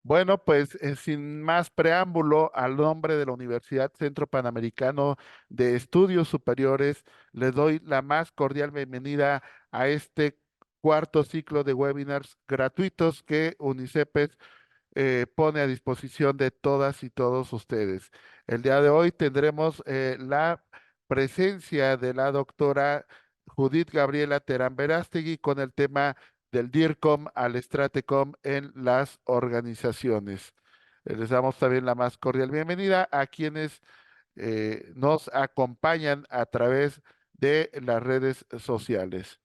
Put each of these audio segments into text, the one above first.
Bueno, pues sin más preámbulo, al nombre de la Universidad Centro Panamericano de Estudios Superiores, le doy la más cordial bienvenida a este cuarto ciclo de webinars gratuitos que UNICEPES pone a disposición de todas y todos ustedes. El día de hoy tendremos la presencia de la doctora Judith Gabriela Terán Verástegui con el tema del DIRCOM al Stratecom en las organizaciones. Les damos también la más cordial bienvenida a quienes nos acompañan a través de las redes sociales.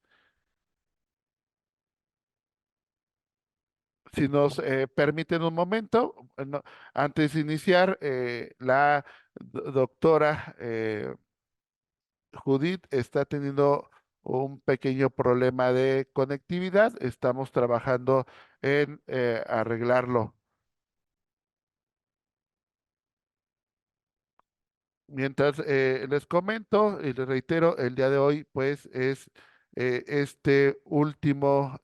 Si nos permiten un momento, antes de iniciar, la doctora Judith está teniendo un pequeño problema de conectividad. Estamos trabajando en arreglarlo. Mientras les comento y les reitero, el día de hoy, pues, es este último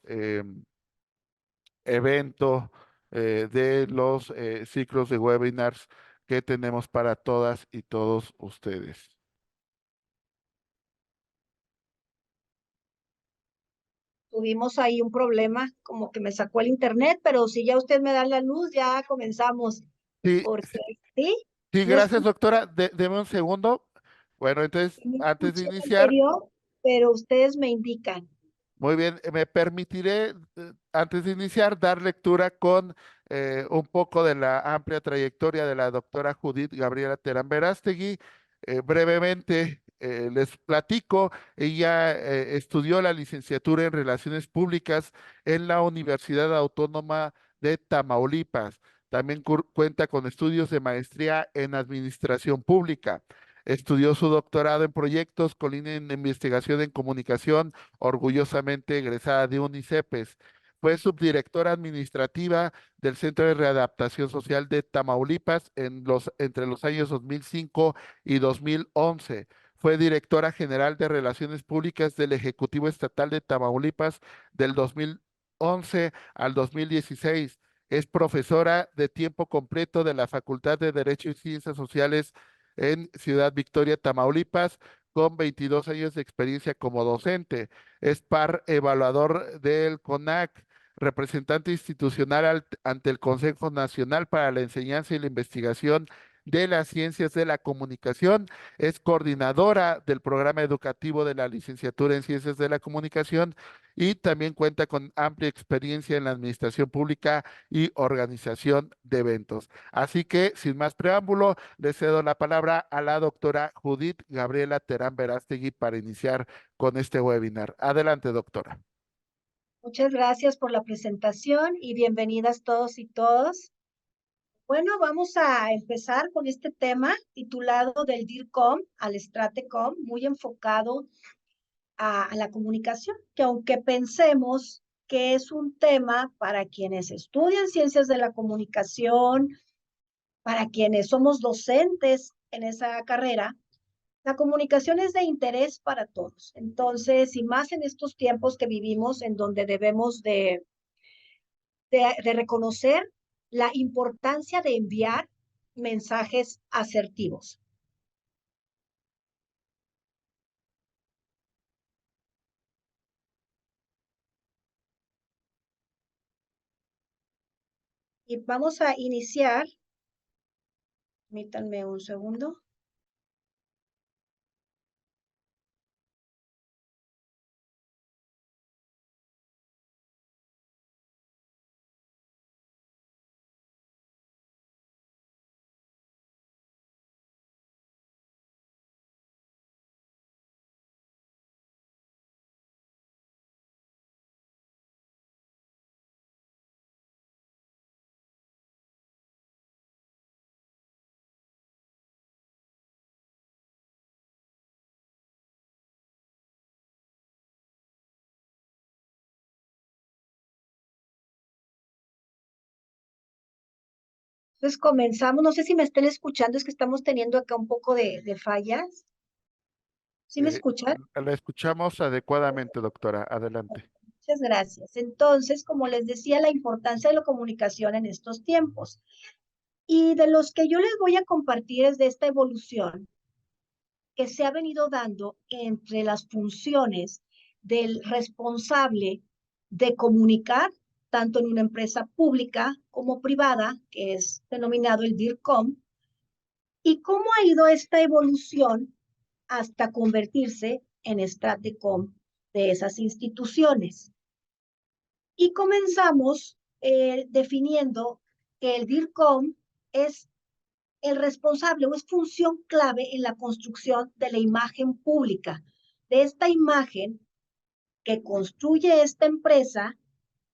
evento de los ciclos de webinars que tenemos para todas y todos ustedes. Tuvimos ahí un problema, como que me sacó el internet, pero si ya usted me da la luz, ya comenzamos, Sí, porque sí, sí, no gracias, escuché doctora. Deme un segundo. Bueno, entonces, mi antes de escucha iniciar, anterior, pero ustedes me indican. muy bien, me permitiré, antes de iniciar, dar lectura con un poco de la amplia trayectoria de la doctora Judith Gabriela Terán Verástegui. Brevemente, les platico, ella estudió la licenciatura en Relaciones Públicas en la Universidad Autónoma de Tamaulipas. También cuenta con estudios de maestría en Administración Pública. Estudió su doctorado en proyectos con línea en investigación en comunicación, orgullosamente egresada de UNICEPES. Fue subdirectora administrativa del Centro de Readaptación Social de Tamaulipas entre los años 2005 y 2011. Fue directora general de Relaciones Públicas del Ejecutivo Estatal de Tamaulipas del 2011 al 2016. Es profesora de tiempo completo de la Facultad de Derecho y Ciencias Sociales en Ciudad Victoria, Tamaulipas, con 22 años de experiencia como docente. Es par evaluador del CONAC, representante institucional ante el Consejo Nacional para la Enseñanza y la Investigación de las Ciencias de la Comunicación. Es coordinadora del programa educativo de la licenciatura en Ciencias de la Comunicación y también cuenta con amplia experiencia en la administración pública y organización de eventos. Así que, sin más preámbulo, le cedo la palabra a la doctora Judith Gabriela Terán Verástegui para iniciar con este webinar. Adelante, doctora. Muchas gracias por la presentación y bienvenidas todos y todos. Bueno, vamos a empezar con este tema titulado del DIRCOM al Stratecom, muy enfocado a la comunicación, que aunque pensemos que es un tema para quienes estudian ciencias de la comunicación, para quienes somos docentes en esa carrera, la comunicación es de interés para todos. Entonces, y más en estos tiempos que vivimos, en donde debemos de reconocer la importancia de enviar mensajes asertivos. Y vamos a iniciar, permítanme un segundo. Entonces comenzamos, no sé si me estén escuchando, es que estamos teniendo acá un poco de fallas. ¿Sí me Eh, escuchan? la escuchamos adecuadamente, doctora. Adelante. Muchas gracias. Entonces, como les decía, la importancia de la comunicación en estos tiempos. Y de los que yo les voy a compartir es de esta evolución que se ha venido dando entre las funciones del responsable de comunicar, tanto en una empresa pública como privada, que es denominado el DIRCOM, y cómo ha ido esta evolución hasta convertirse en Stratecom de esas instituciones. Y comenzamos definiendo que el DIRCOM es el responsable o es función clave en la construcción de la imagen pública, de esta imagen que construye esta empresa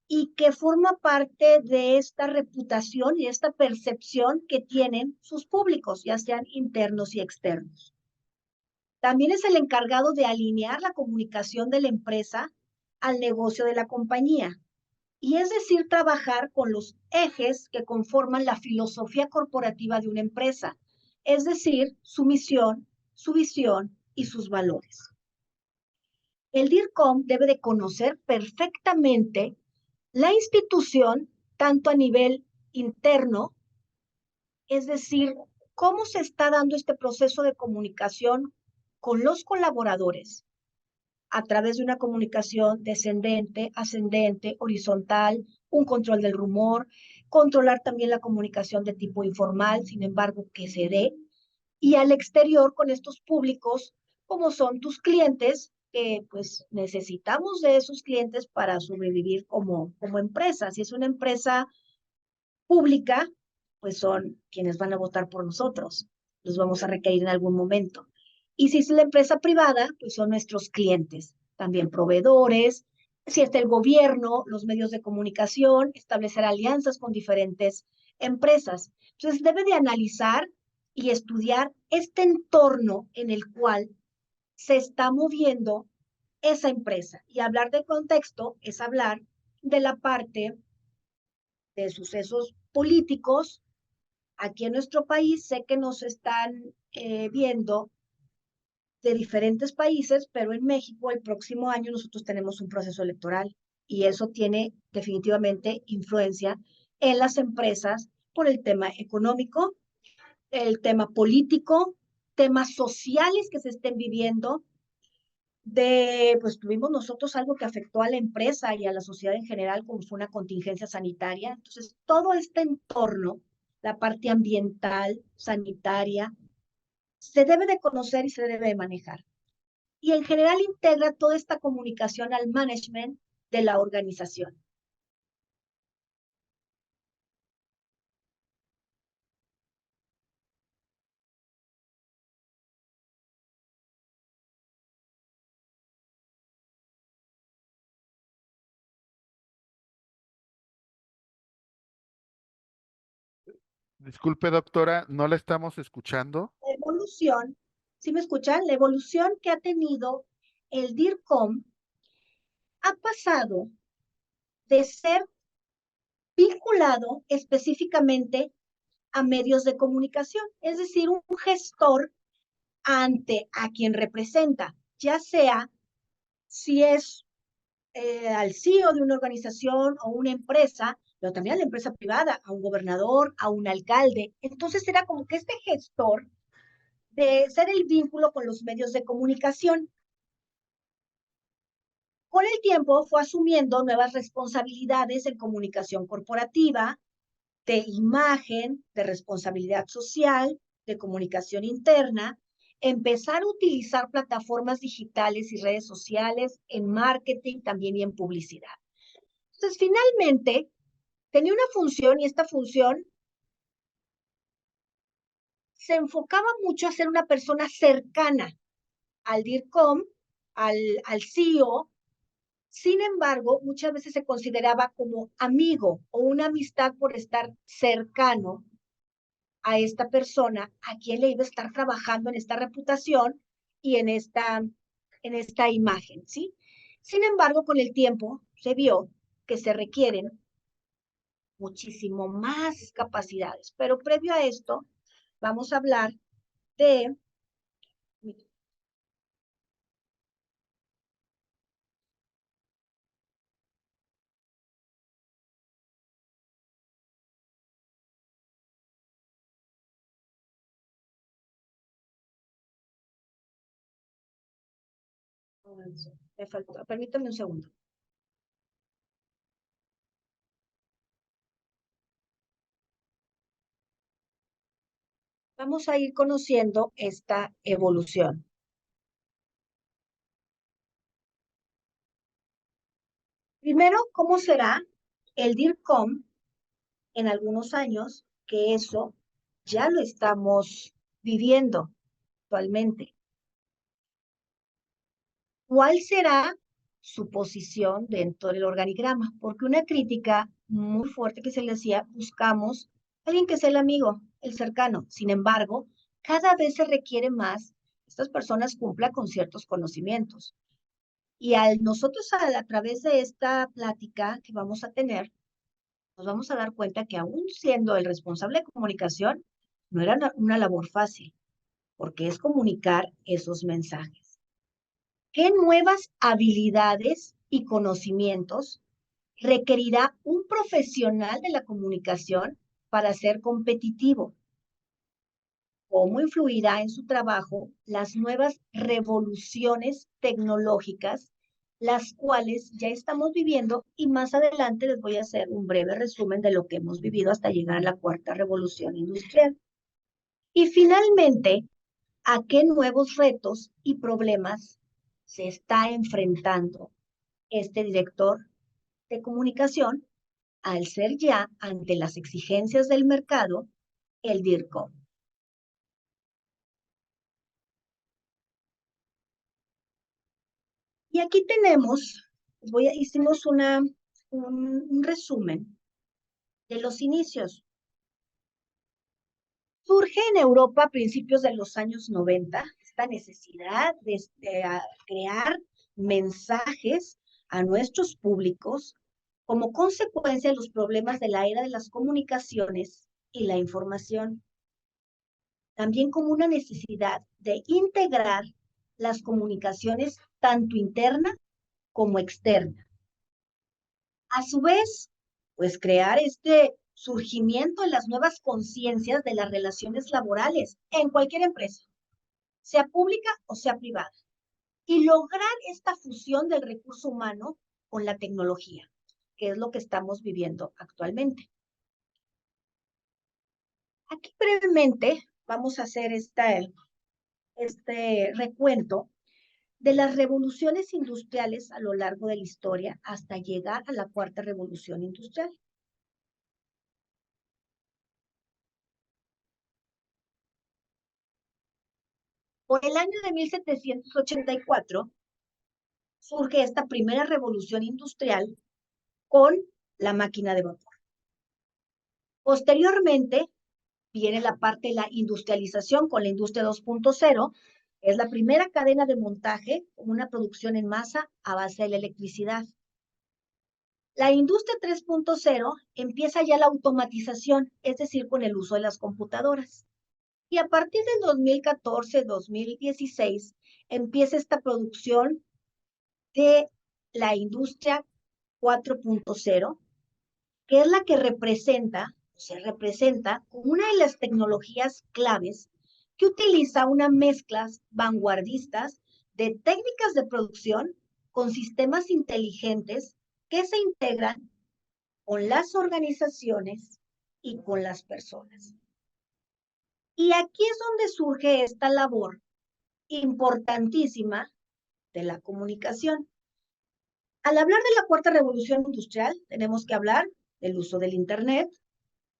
y que forma parte de esta reputación y esta percepción que tienen sus públicos, ya sean internos y externos. También es el encargado de alinear la comunicación de la empresa al negocio de la compañía, y es decir, trabajar con los ejes que conforman la filosofía corporativa de una empresa, es decir, su misión, su visión y sus valores. El DIRCOM debe de conocer perfectamente la institución, tanto a nivel interno, es decir, cómo se está dando este proceso de comunicación con los colaboradores a través de una comunicación descendente, ascendente, horizontal, un control del rumor, controlar también la comunicación de tipo informal, sin embargo, que se dé, y al exterior con estos públicos, como son tus clientes, que pues necesitamos de esos clientes para sobrevivir como empresa. Si es una empresa pública, pues son quienes van a votar por nosotros, los vamos a requerir en algún momento. Y si es la empresa privada, pues son nuestros clientes, también proveedores, si es el gobierno, los medios de comunicación, establecer alianzas con diferentes empresas. Entonces debe de analizar y estudiar este entorno en el cual se está moviendo esa empresa. Y hablar de contexto es hablar de la parte de sucesos políticos. Aquí en nuestro país sé que nos están viendo de diferentes países, pero en México el próximo año nosotros tenemos un proceso electoral y eso tiene definitivamente influencia en las empresas por el tema económico, el tema político, temas sociales que se estén viviendo. Pues tuvimos nosotros algo que afectó a la empresa y a la sociedad en general, como fue una contingencia sanitaria. Entonces, todo este entorno, la parte ambiental, sanitaria, se debe de conocer y se debe de manejar. Y en general integra toda esta comunicación al management de la organización. Disculpe, doctora, no la estamos escuchando. La evolución, ¿sí me escuchan? La evolución que ha tenido el DIRCOM ha pasado de ser vinculado específicamente a medios de comunicación, es decir, un gestor ante a quien representa, ya sea si es al CEO de una organización o una empresa, pero también a la empresa privada, a un gobernador, a un alcalde. Entonces era como que este gestor de ser el vínculo con los medios de comunicación. Con el tiempo fue asumiendo nuevas responsabilidades en comunicación corporativa, de imagen, de responsabilidad social, de comunicación interna, empezar a utilizar plataformas digitales y redes sociales en marketing también y en publicidad. Entonces, finalmente, tenía una función y esta función se enfocaba mucho a ser una persona cercana al DIRCOM, al CEO. Sin embargo, muchas veces se consideraba como amigo o una amistad por estar cercano a esta persona a quien le iba a estar trabajando en esta reputación y en esta imagen, ¿sí? Sin embargo, con el tiempo se vio que se requieren muchísimo más capacidades, pero previo a esto vamos a hablar de Me faltó, permítame un segundo. Vamos a ir conociendo esta evolución. Primero, ¿cómo será el DIRCOM en algunos años? Que eso ya lo estamos viviendo actualmente. ¿Cuál será su posición dentro del organigrama? Porque una crítica muy fuerte que se le hacía, buscamos alguien que sea el amigo, el cercano. Sin embargo, cada vez se requiere más estas personas cumplan con ciertos conocimientos. Y al nosotros a través de esta plática que vamos a tener, nos vamos a dar cuenta que aún siendo el responsable de comunicación, no era una labor fácil, porque es comunicar esos mensajes. ¿Qué nuevas habilidades y conocimientos requerirá un profesional de la comunicación para ser competitivo? ¿Cómo influirá en su trabajo las nuevas revoluciones tecnológicas, las cuales ya estamos viviendo? Y más adelante les voy a hacer un breve resumen de lo que hemos vivido hasta llegar a la cuarta revolución industrial. Y finalmente, ¿a qué nuevos retos y problemas se está enfrentando este director de comunicación al ser ya, ante las exigencias del mercado, el DIRCOM? Y aquí tenemos, hicimos un resumen de los inicios. Surge en Europa a principios de los años 90 esta necesidad de crear mensajes a nuestros públicos como consecuencia de los problemas de la era de las comunicaciones y la información. También como una necesidad de integrar las comunicaciones tanto interna como externa. A su vez, pues crear este surgimiento de las nuevas conciencias de las relaciones laborales en cualquier empresa, sea pública o sea privada, y lograr esta fusión del recurso humano con la tecnología, que es lo que estamos viviendo actualmente. Aquí brevemente vamos a hacer este recuento de las revoluciones industriales a lo largo de la historia hasta llegar a la cuarta revolución industrial. Por el año de 1784 surge esta primera revolución industrial con la máquina de vapor. Posteriormente viene la parte de la industrialización con la industria 2.0, es la primera cadena de montaje con una producción en masa a base de la electricidad. La industria 3.0 empieza ya la automatización, es decir, con el uso de las computadoras. Y a partir del 2014-2016 empieza esta producción de la industria 4.0, que es la que se representa como una de las tecnologías claves que utiliza una mezcla vanguardistas de técnicas de producción con sistemas inteligentes que se integran con las organizaciones y con las personas. Y aquí es donde surge esta labor importantísima de la comunicación. Al hablar de la cuarta revolución industrial, tenemos que hablar del uso del Internet,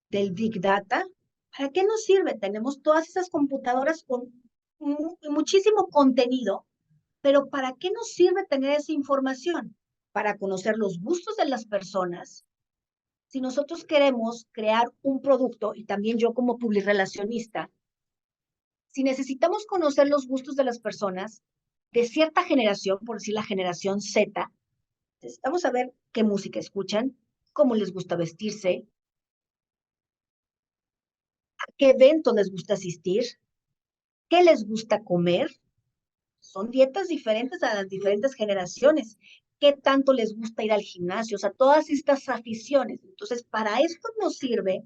del Big Data. ¿Para qué nos sirve? Tenemos todas esas computadoras con muchísimo contenido, pero ¿para qué nos sirve tener esa información? Para conocer los gustos de las personas. Si nosotros queremos crear un producto, y también yo como publirelacionista, si necesitamos conocer los gustos de las personas de cierta generación, por decir la generación Z, necesitamos saber qué música escuchan, cómo les gusta vestirse, a qué eventos les gusta asistir, qué les gusta comer. Son dietas diferentes a las diferentes generaciones. ¿Qué tanto les gusta ir al gimnasio? O sea, todas estas aficiones. Entonces, para esto nos sirve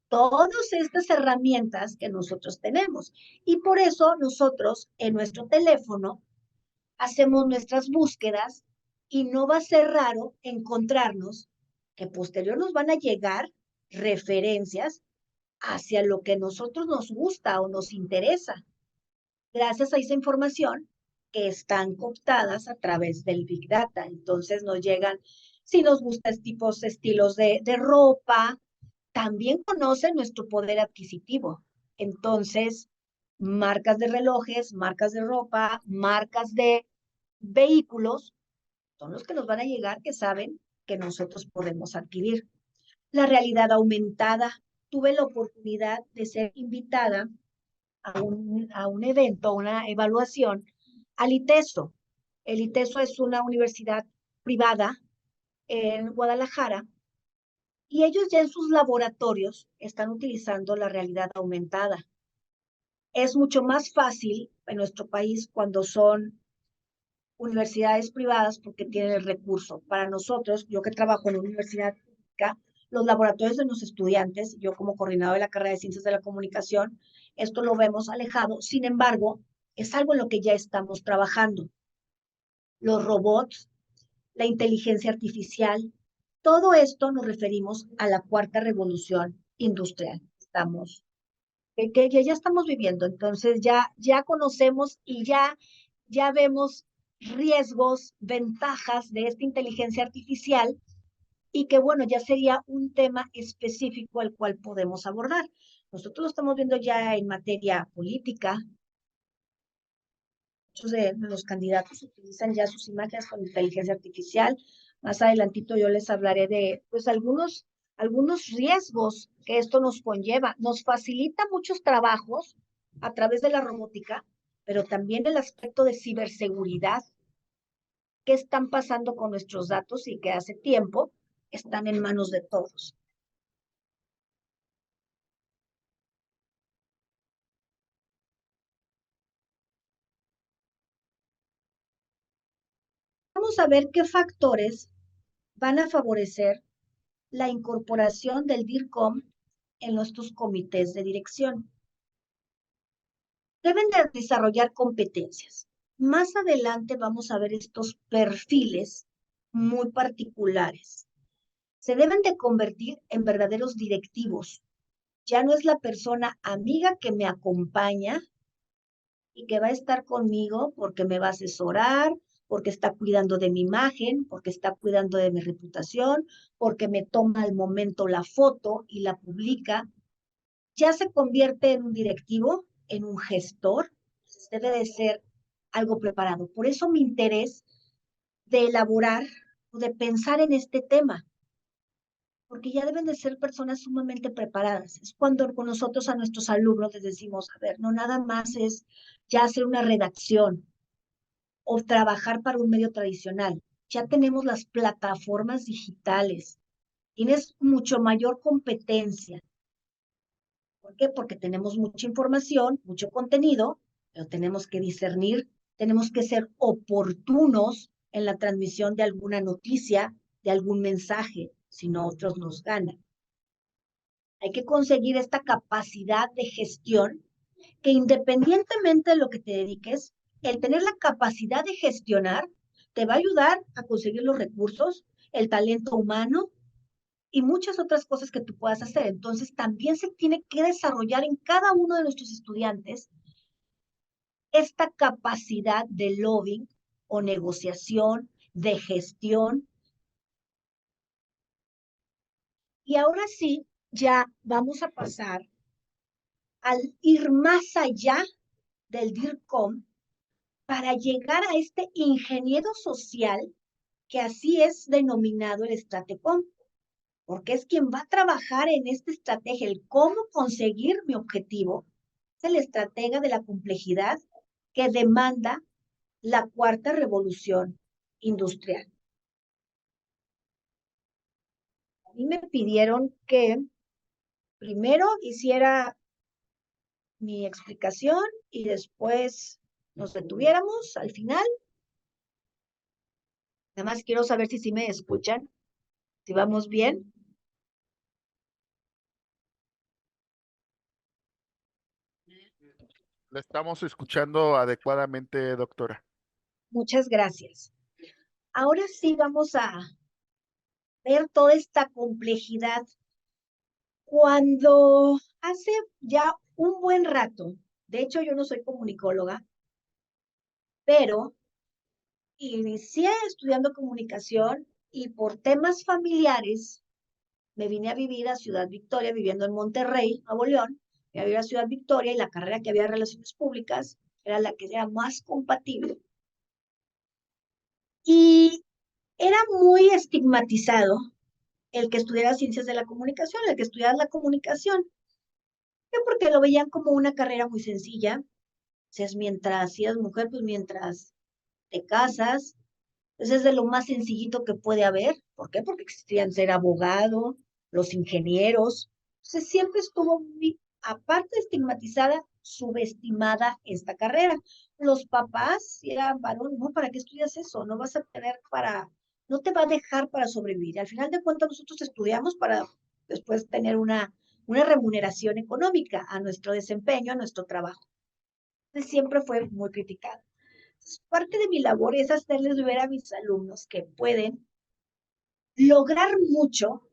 todas estas herramientas que nosotros tenemos. Y por eso nosotros en nuestro teléfono hacemos nuestras búsquedas y no va a ser raro encontrarnos que posterior nos van a llegar referencias hacia lo que a nosotros nos gusta o nos interesa, gracias a esa información que están cooptadas a través del Big Data. Entonces nos llegan, si nos gustan tipos, estilos de ropa, también conocen nuestro poder adquisitivo. Entonces, marcas de relojes, marcas de ropa, marcas de vehículos, son los que nos van a llegar que saben que nosotros podemos adquirir. La realidad aumentada. Tuve la oportunidad de ser invitada a un evento, una evaluación al ITESO. El ITESO es una universidad privada en Guadalajara y ellos ya en sus laboratorios están utilizando la realidad aumentada. Es mucho más fácil en nuestro país cuando son universidades privadas porque tienen el recurso. Para nosotros, yo que trabajo en una universidad pública, los laboratorios de los estudiantes, yo como coordinador de la carrera de Ciencias de la Comunicación, esto lo vemos alejado. Sin embargo, es algo en lo que ya estamos trabajando. Los robots, la inteligencia artificial, todo esto nos referimos a la cuarta revolución industrial. Estamos, que ya estamos viviendo, entonces ya conocemos y ya vemos riesgos, ventajas de esta inteligencia artificial y que bueno, ya sería un tema específico al cual podemos abordar. Nosotros lo estamos viendo ya en materia política. Muchos de los candidatos utilizan ya sus imágenes con inteligencia artificial. Más adelantito yo les hablaré de pues algunos riesgos que esto nos conlleva. Nos facilita muchos trabajos a través de la robótica, pero también el aspecto de ciberseguridad. ¿Qué están pasando con nuestros datos y que hace tiempo están en manos de todos? Vamos a ver qué factores van a favorecer la incorporación del DIRCOM en nuestros comités de dirección. Deben de desarrollar competencias. Más adelante vamos a ver estos perfiles muy particulares. Se deben de convertir en verdaderos directivos. Ya no es la persona amiga que me acompaña y que va a estar conmigo porque me va a asesorar, porque está cuidando de mi imagen, porque está cuidando de mi reputación, porque me toma al momento la foto y la publica. Ya se convierte en un directivo, en un gestor, debe de ser algo preparado. Por eso mi interés de elaborar o de pensar en este tema, porque ya deben de ser personas sumamente preparadas. Es cuando con nosotros a nuestros alumnos les decimos, a ver, no nada más es ya hacer una redacción o trabajar para un medio tradicional. Ya tenemos las plataformas digitales. Tienes mucho mayor competencia. ¿Por qué? Porque tenemos mucha información, mucho contenido, pero tenemos que discernir, tenemos que ser oportunos en la transmisión de alguna noticia, de algún mensaje, si no otros nos ganan. Hay que conseguir esta capacidad de gestión que independientemente de lo que te dediques, el tener la capacidad de gestionar te va a ayudar a conseguir los recursos, el talento humano y muchas otras cosas que tú puedas hacer. Entonces, también se tiene que desarrollar en cada uno de nuestros estudiantes esta capacidad de lobbying o negociación, de gestión. Y ahora sí, ya vamos a pasar al ir más allá del DIRCOM para llegar a este ingeniero social que así es denominado el Estratecom, porque es quien va a trabajar en esta estrategia, el cómo conseguir mi objetivo, es el estratega de la complejidad que demanda la cuarta revolución industrial. A mí me pidieron que primero hiciera mi explicación y después nos detuviéramos al final. Nada más quiero saber si sí me escuchan, si vamos bien. La estamos escuchando adecuadamente, doctora. Muchas gracias. Ahora sí vamos a ver toda esta complejidad. Cuando hace ya un buen rato, de hecho yo no soy comunicóloga, pero inicié estudiando comunicación y por temas familiares me vine a vivir a Ciudad Victoria, viviendo en Monterrey, Nuevo León, me a vivir a Ciudad Victoria y la carrera que había de Relaciones Públicas era la que era más compatible. Y era muy estigmatizado el que estudiara ciencias de la comunicación, el que estudiara la comunicación, porque lo veían como una carrera muy sencilla. Entonces, mientras si eres mujer, pues mientras te casas, pues es de lo más sencillito que puede haber. ¿Por qué? Porque existían ser abogado, los ingenieros. Entonces, siempre estuvo muy, aparte de estigmatizada, subestimada esta carrera. Los papás, si eran varón, no, ¿para qué estudias eso? No vas a tener para, no te va a dejar para sobrevivir. Al final de cuentas, nosotros estudiamos para después tener una remuneración económica a nuestro desempeño, a nuestro trabajo. Entonces, siempre fue muy criticado. Parte de mi labor es hacerles ver a mis alumnos que pueden lograr mucho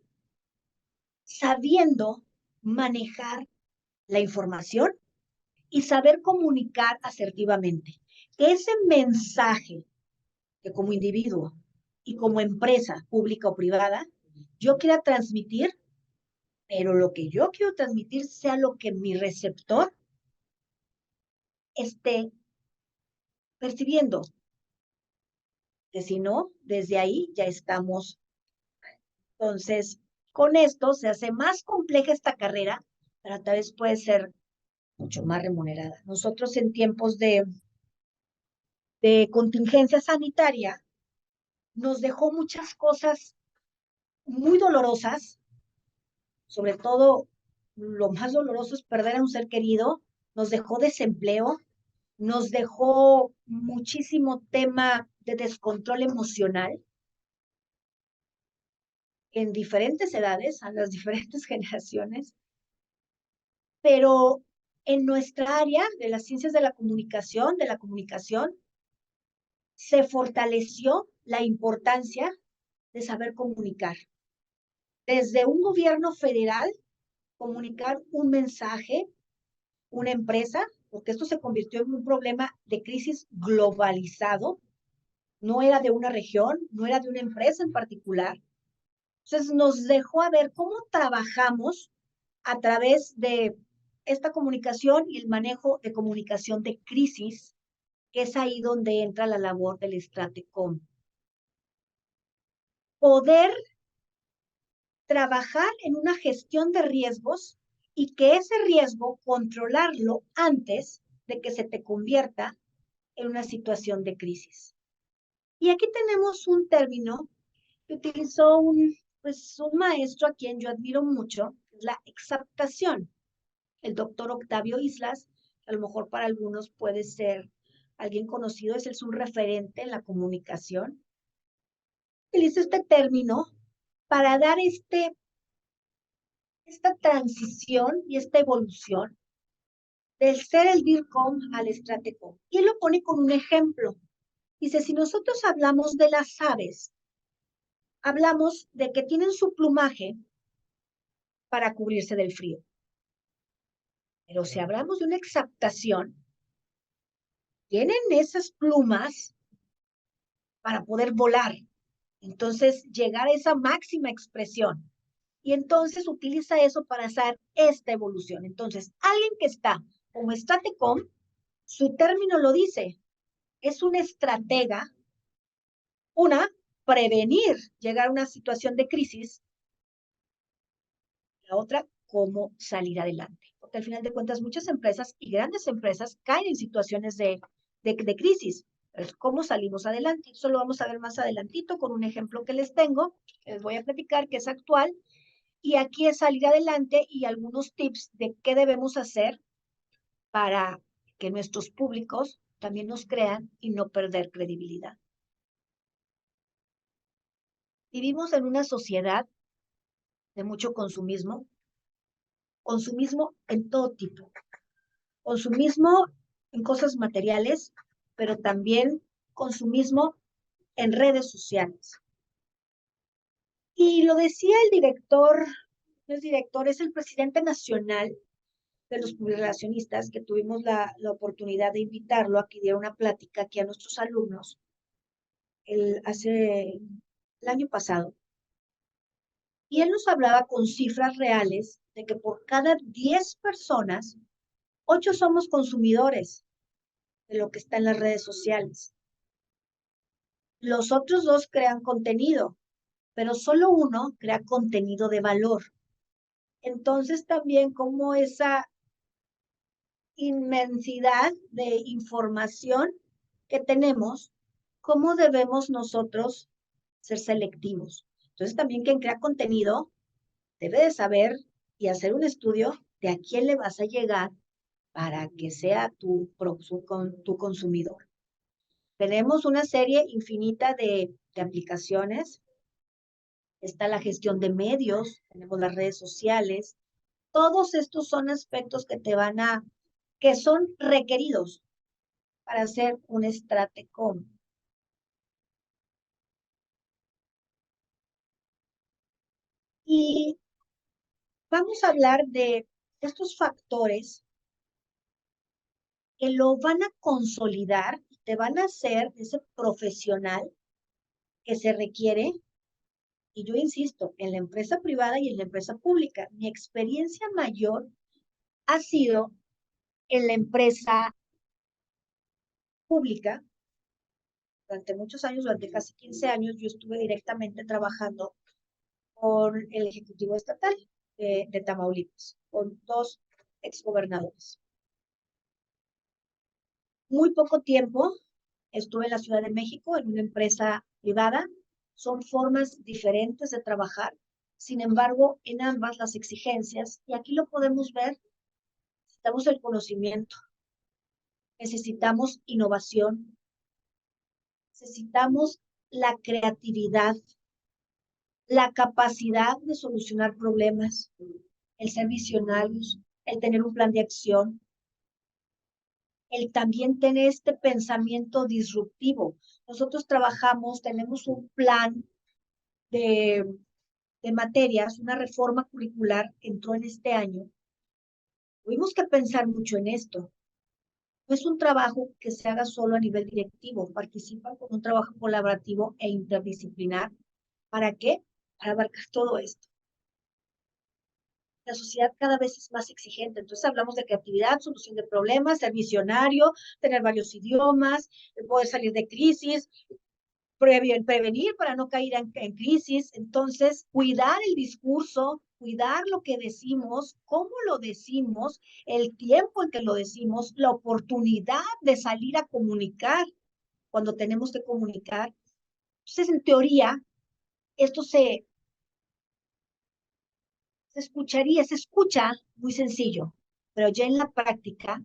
sabiendo manejar la información y saber comunicar asertivamente. Que ese mensaje que como individuo y como empresa pública o privada, yo quiera transmitir, pero lo que yo quiero transmitir sea lo que mi receptor esté percibiendo. Que si no, desde ahí ya estamos. Entonces, con esto se hace más compleja esta carrera, pero tal vez puede ser mucho más remunerada. Nosotros en tiempos de contingencia sanitaria nos dejó muchas cosas muy dolorosas, sobre todo lo más doloroso es perder a un ser querido, nos dejó desempleo, nos dejó muchísimo tema de descontrol emocional en diferentes edades, a las diferentes generaciones, pero en nuestra área de las ciencias de la comunicación, se fortaleció la importancia de saber comunicar. Desde un gobierno federal, comunicar un mensaje, una empresa, porque esto se convirtió en un problema de crisis globalizado, no era de una región, no era de una empresa en particular. Entonces nos dejó a ver cómo trabajamos a través de esta comunicación y el manejo de comunicación de crisis, que es ahí donde entra la labor del Stratecom. Poder trabajar en una gestión de riesgos y que ese riesgo controlarlo antes de que se te convierta en una situación de crisis. Y aquí tenemos un término que utilizó un maestro a quien yo admiro mucho, la exaptación, el doctor Octavio Islas. A lo mejor para algunos puede ser alguien conocido, es un referente en la comunicación. Utiliza este término para dar esta transición y esta evolución del ser el DIRCOM al Stratecom. Y él lo pone con un ejemplo. Dice, si nosotros hablamos de las aves, hablamos de que tienen su plumaje para cubrirse del frío. Pero si hablamos de una exaptación, tienen esas plumas para poder volar. Entonces, llegar a esa máxima expresión. Y entonces utiliza eso para hacer esta evolución. Entonces, alguien que está como Stratecom, su término lo dice, es un estratega, prevenir llegar a una situación de crisis, la otra, cómo salir adelante. Porque al final de cuentas, muchas empresas y grandes empresas caen en situaciones de crisis. Entonces, ¿cómo salimos adelante? Eso lo vamos a ver más adelantito con un ejemplo que les tengo, les voy a platicar que es actual. Y aquí es salir adelante y algunos tips de qué debemos hacer para que nuestros públicos también nos crean y no perder credibilidad. Vivimos en una sociedad de mucho consumismo en todo tipo, consumismo en cosas materiales, pero también consumismo en redes sociales. Y lo decía el director, no es director, es el presidente nacional de los publirelacionistas, que tuvimos la oportunidad de invitarlo a que diera una plática aquí a nuestros alumnos el año pasado. Y él nos hablaba con cifras reales de que por cada 10 personas, 8 somos consumidores de lo que está en las redes sociales. Los otros 2 crean contenido, pero solo uno crea contenido de valor. Entonces también como esa inmensidad de información que tenemos, ¿cómo debemos nosotros ser selectivos? Entonces también quien crea contenido debe de saber y hacer un estudio de a quién le vas a llegar para que sea tu consumidor. Tenemos una serie infinita de aplicaciones. Está la gestión de medios, tenemos las redes sociales. Todos estos son aspectos que son requeridos para hacer un estratecom. Y vamos a hablar de estos factores que lo van a consolidar y te van a hacer ese profesional que se requiere. Y yo insisto, en la empresa privada y en la empresa pública. Mi experiencia mayor ha sido en la empresa pública. Durante muchos años, durante casi 15 años, yo estuve directamente trabajando con el Ejecutivo Estatal de Tamaulipas, con 2 exgobernadores. Muy poco tiempo estuve en la Ciudad de México, en una empresa privada. Son formas diferentes de trabajar. Sin embargo, en ambas las exigencias, y aquí lo podemos ver, necesitamos el conocimiento, necesitamos innovación, necesitamos la creatividad, la capacidad de solucionar problemas, el ser visionarios, el tener un plan de acción, el también tener este pensamiento disruptivo. Nosotros tenemos un plan de, de materias, una reforma curricular entró en este año. Tuvimos que pensar mucho en esto. No es un trabajo que se haga solo a nivel directivo, participa con un trabajo colaborativo e interdisciplinar. ¿Para qué? Para abarcar todo esto. La sociedad cada vez es más exigente, entonces hablamos de creatividad, solución de problemas, ser visionario, tener varios idiomas, poder salir de crisis, prevenir para no caer en crisis. Entonces, cuidar el discurso, cuidar lo que decimos, cómo lo decimos, el tiempo en que lo decimos, la oportunidad de salir a comunicar cuando tenemos que comunicar. Entonces, en teoría, esto se escucha muy sencillo, pero ya en la práctica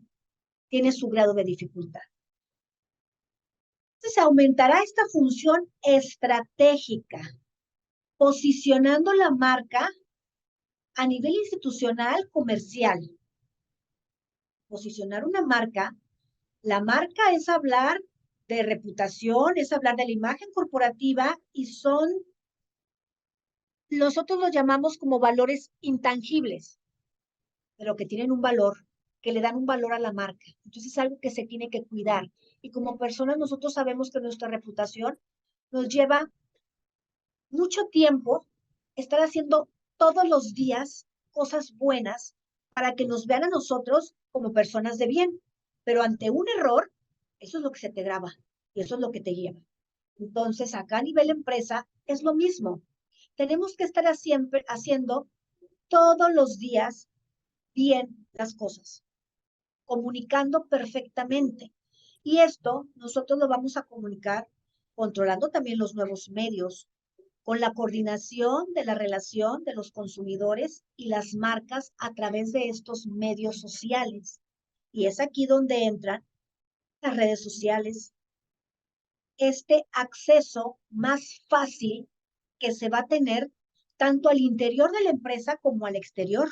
tiene su grado de dificultad. Entonces, aumentará esta función estratégica, posicionando la marca a nivel institucional, comercial. Posicionar una marca, la marca es hablar de reputación, es hablar de la imagen corporativa y nosotros los llamamos como valores intangibles, pero que tienen un valor, que le dan un valor a la marca. Entonces es algo que se tiene que cuidar. Y como personas nosotros sabemos que nuestra reputación nos lleva mucho tiempo estar haciendo todos los días cosas buenas para que nos vean a nosotros como personas de bien. Pero ante un error, eso es lo que se te graba y eso es lo que te lleva. Entonces, acá a nivel empresa es lo mismo. Tenemos que estar haciendo todos los días bien las cosas, comunicando perfectamente. Y esto nosotros lo vamos a comunicar controlando también los nuevos medios, con la coordinación de la relación de los consumidores y las marcas a través de estos medios sociales. Y es aquí donde entran las redes sociales, este acceso más fácil que se va a tener tanto al interior de la empresa como al exterior,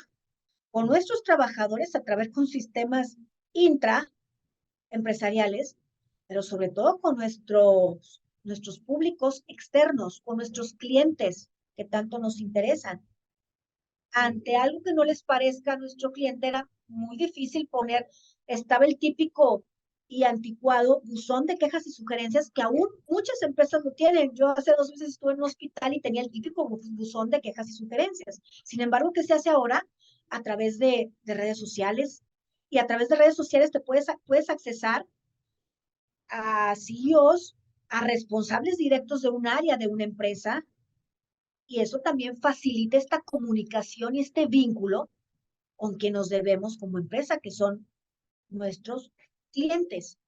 con nuestros trabajadores a través con sistemas intraempresariales, pero sobre todo con nuestros públicos externos, con nuestros clientes que tanto nos interesan. Ante algo que no les parezca a nuestro cliente era muy difícil poner, estaba el típico y anticuado buzón de quejas y sugerencias que aún muchas empresas lo tienen. Yo hace 2 meses estuve en un hospital y tenía el típico buzón de quejas y sugerencias. Sin embargo, ¿qué se hace ahora? A través de redes sociales. Y a través de redes sociales te puedes accesar a CEOs, a responsables directos de un área de una empresa, y eso también facilita esta comunicación y este vínculo con quien nos debemos como empresa, que son nuestros clientes.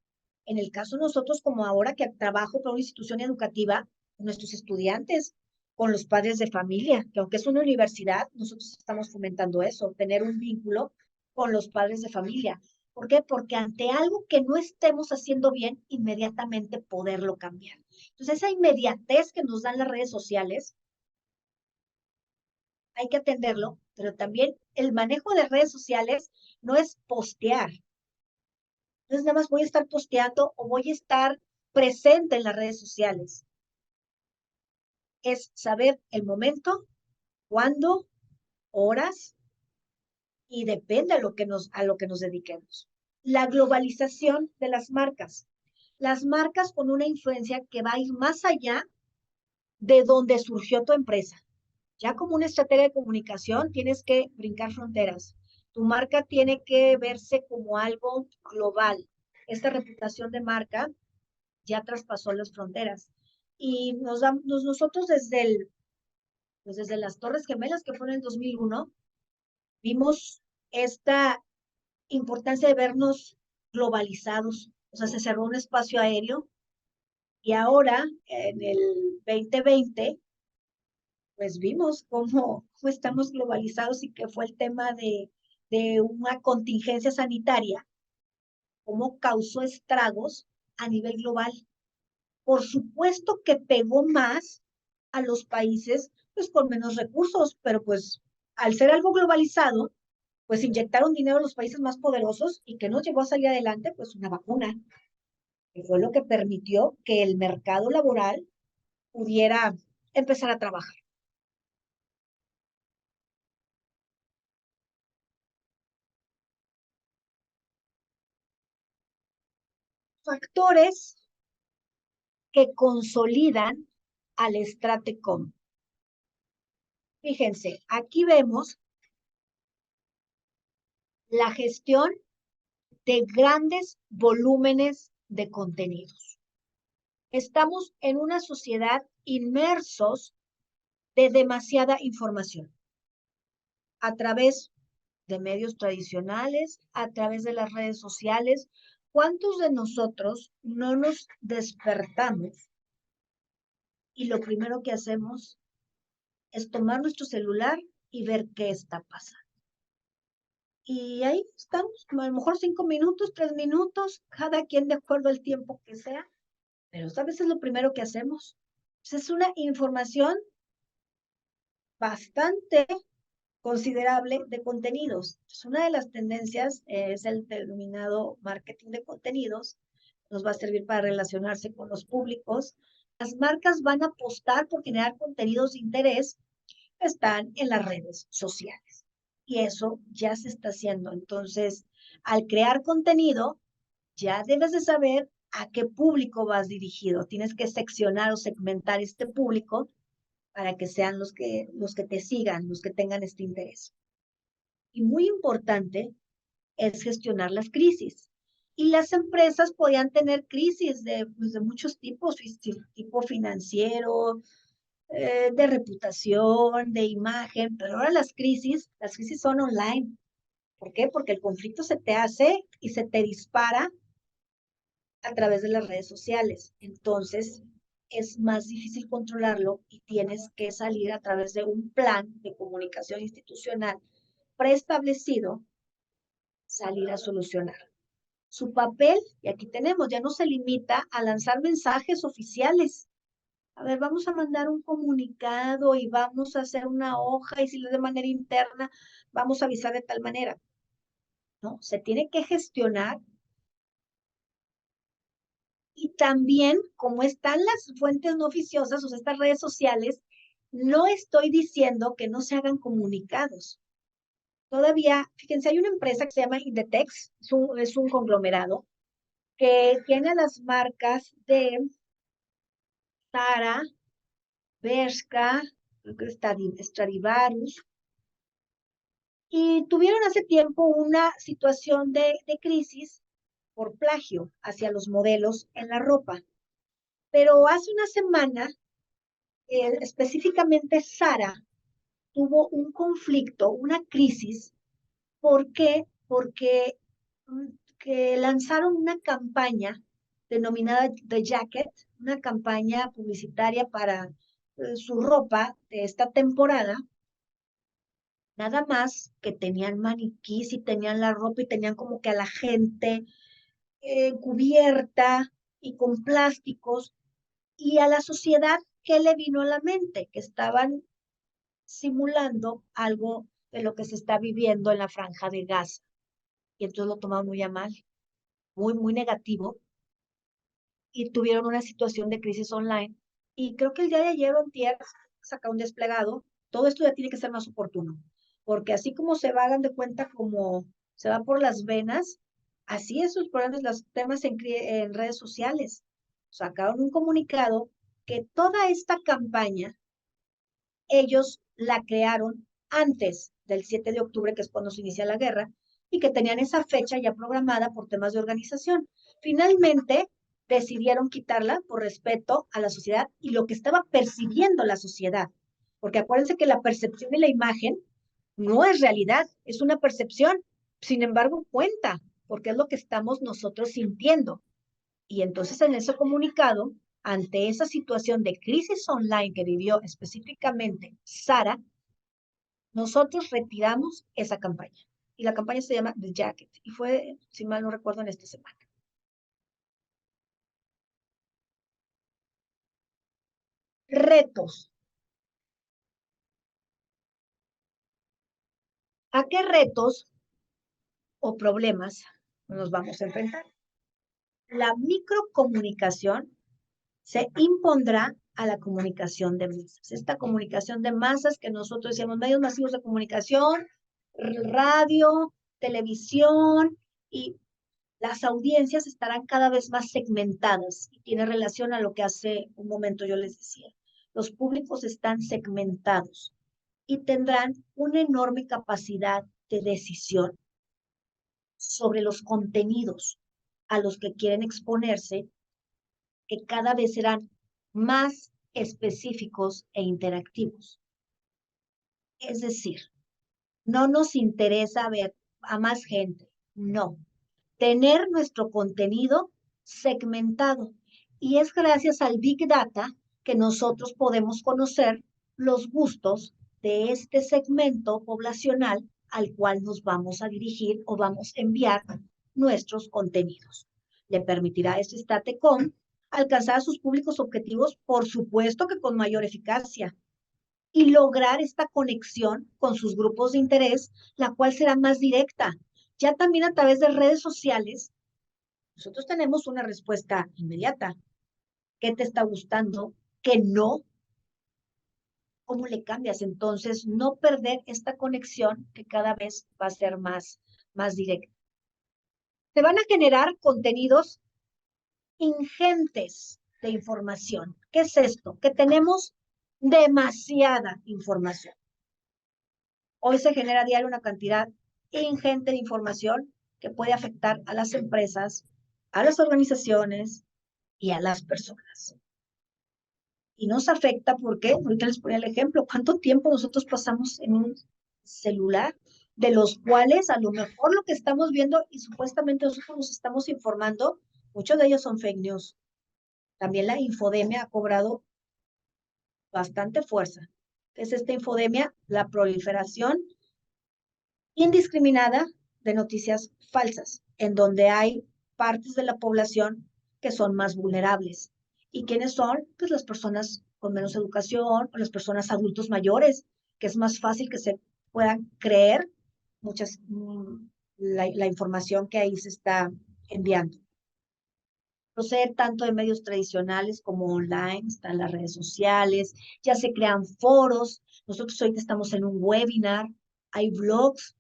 En el caso de nosotros, como ahora que trabajo para una institución educativa, nuestros estudiantes, con los padres de familia, que aunque es una universidad, nosotros estamos fomentando eso, tener un vínculo con los padres de familia. ¿Por qué? Porque ante algo que no estemos haciendo bien, inmediatamente poderlo cambiar. Entonces, esa inmediatez que nos dan las redes sociales, hay que atenderlo, pero también el manejo de redes sociales no es postear. No es nada más voy a estar posteando o voy a estar presente en las redes sociales. Es saber el momento, cuándo, horas, y depende a lo que nos dediquemos. La globalización de las marcas. Las marcas con una influencia que va a ir más allá de donde surgió tu empresa. Ya como una estrategia de comunicación tienes que brincar fronteras. Tu marca tiene que verse como algo global. Esta reputación de marca ya traspasó las fronteras. Y nosotros pues desde las Torres Gemelas, que fue en el 2001, vimos esta importancia de vernos globalizados. O sea, se cerró un espacio aéreo y ahora, en el 2020, pues vimos cómo estamos globalizados y que fue el tema de una contingencia sanitaria, cómo causó estragos a nivel global. Por supuesto que pegó más a los países pues con menos recursos, pero pues al ser algo globalizado, pues inyectaron dinero a los países más poderosos y que nos llevó a salir adelante pues una vacuna, que fue lo que permitió que el mercado laboral pudiera empezar a trabajar. Factores que consolidan al Stratecom. Fíjense, aquí vemos la gestión de grandes volúmenes de contenidos. Estamos en una sociedad inmersos de demasiada información a través de medios tradicionales, a través de las redes sociales. ¿Cuántos de nosotros no nos despertamos y lo primero que hacemos es tomar nuestro celular y ver qué está pasando? Y ahí estamos, a lo mejor 5 minutos, 3 minutos, cada quien de acuerdo al tiempo que sea, pero a veces es lo primero que hacemos. Pues es una información bastante considerable de contenidos. Pues una de las tendencias es el denominado marketing de contenidos. Nos va a servir para relacionarse con los públicos. Las marcas van a apostar por generar contenidos de interés que están en las redes sociales. Y eso ya se está haciendo. Entonces, al crear contenido, ya debes de saber a qué público vas dirigido. Tienes que seccionar o segmentar este público para que sean los que te sigan, los que tengan este interés. Y muy importante es gestionar las crisis. Y las empresas podían tener crisis pues, de muchos tipos, tipo financiero, de reputación, de imagen, pero ahora las crisis son online. ¿Por qué? Porque el conflicto se te hace y se te dispara a través de las redes sociales. Entonces, es más difícil controlarlo y tienes que salir a través de un plan de comunicación institucional preestablecido, salir a solucionar. Su papel, y aquí tenemos, ya no se limita a lanzar mensajes oficiales. A ver, vamos a mandar un comunicado y vamos a hacer una hoja y si es de manera interna, vamos a avisar de tal manera. No, se tiene que gestionar Y también, como están las fuentes no oficiosas, o sea, estas redes sociales, no estoy diciendo que no se hagan comunicados. Todavía, fíjense, hay una empresa que se llama Inditex, es un conglomerado, que tiene las marcas de Zara, Bershka, creo que Stradivarius, y tuvieron hace tiempo una situación de crisis por plagio hacia los modelos en la ropa. Pero hace una semana, específicamente Zara tuvo un conflicto, una crisis. ¿Por qué? Porque que lanzaron una campaña denominada The Jacket, una campaña publicitaria para su ropa de esta temporada, nada más que tenían maniquís y tenían la ropa y tenían como que a la gente cubierta y con plásticos, y a la sociedad, ¿qué le vino a la mente? Que estaban simulando algo de lo que se está viviendo en la Franja de Gaza. Y entonces lo tomaron muy a mal, muy, muy negativo, y tuvieron una situación de crisis online. Y creo que el día de ayer o antier saca un desplegado. Todo esto ya tiene que ser más oportuno, porque así como se va, hagan de cuenta, como se va por las venas, así esos problemas, los temas en redes sociales. Sacaron un comunicado que toda esta campaña ellos la crearon antes del 7 de octubre, que es cuando se inicia la guerra, y que tenían esa fecha ya programada por temas de organización. Finalmente, decidieron quitarla por respeto a la sociedad y lo que estaba percibiendo la sociedad. Porque acuérdense que la percepción y la imagen no es realidad, es una percepción. Sin embargo, cuenta, porque es lo que estamos nosotros sintiendo. Y entonces en ese comunicado, ante esa situación de crisis online que vivió específicamente Sara, nosotros retiramos esa campaña. Y la campaña se llama The Jacket. Y fue, si mal no recuerdo, en esta semana. Retos. ¿A qué retos o problemas nos vamos a enfrentar? La microcomunicación se impondrá a la comunicación de masas. Esta comunicación de masas que nosotros decíamos, medios masivos de comunicación, radio, televisión, y las audiencias estarán cada vez más segmentadas y tiene relación a lo que hace un momento yo les decía. Los públicos están segmentados y tendrán una enorme capacidad de decisión sobre los contenidos a los que quieren exponerse, que cada vez serán más específicos e interactivos. Es decir, no nos interesa ver a más gente, no. Tener nuestro contenido segmentado. Y es gracias al Big Data que nosotros podemos conocer los gustos de este segmento poblacional al cual nos vamos a dirigir o vamos a enviar nuestros contenidos. Le permitirá a este Statecom alcanzar a sus públicos objetivos, por supuesto que con mayor eficacia, y lograr esta conexión con sus grupos de interés, la cual será más directa. Ya también a través de redes sociales, nosotros tenemos una respuesta inmediata. ¿Qué te está gustando? ¿Qué no? ¿Cómo le cambias? Entonces, no perder esta conexión que cada vez va a ser más directa. Se van a generar contenidos ingentes de información. ¿Qué es esto? Que tenemos demasiada información. Hoy se genera a diario una cantidad ingente de información que puede afectar a las empresas, a las organizaciones y a las personas. Y nos afecta porque, ahorita les ponía el ejemplo, ¿cuánto tiempo nosotros pasamos en un celular? De los cuales a lo mejor lo que estamos viendo y supuestamente nosotros nos estamos informando, muchos de ellos son fake news. También la infodemia ha cobrado bastante fuerza. ¿Qué es esta infodemia? La proliferación indiscriminada de noticias falsas, en donde hay partes de la población que son más vulnerables. ¿Y quiénes son? Pues las personas con menos educación o las personas adultos mayores, que es más fácil que se puedan creer la información que ahí se está enviando. procede tanto de medios tradicionales como online, están las redes sociales, ya se crean foros. Nosotros ahorita estamos en un webinar, hay blogs.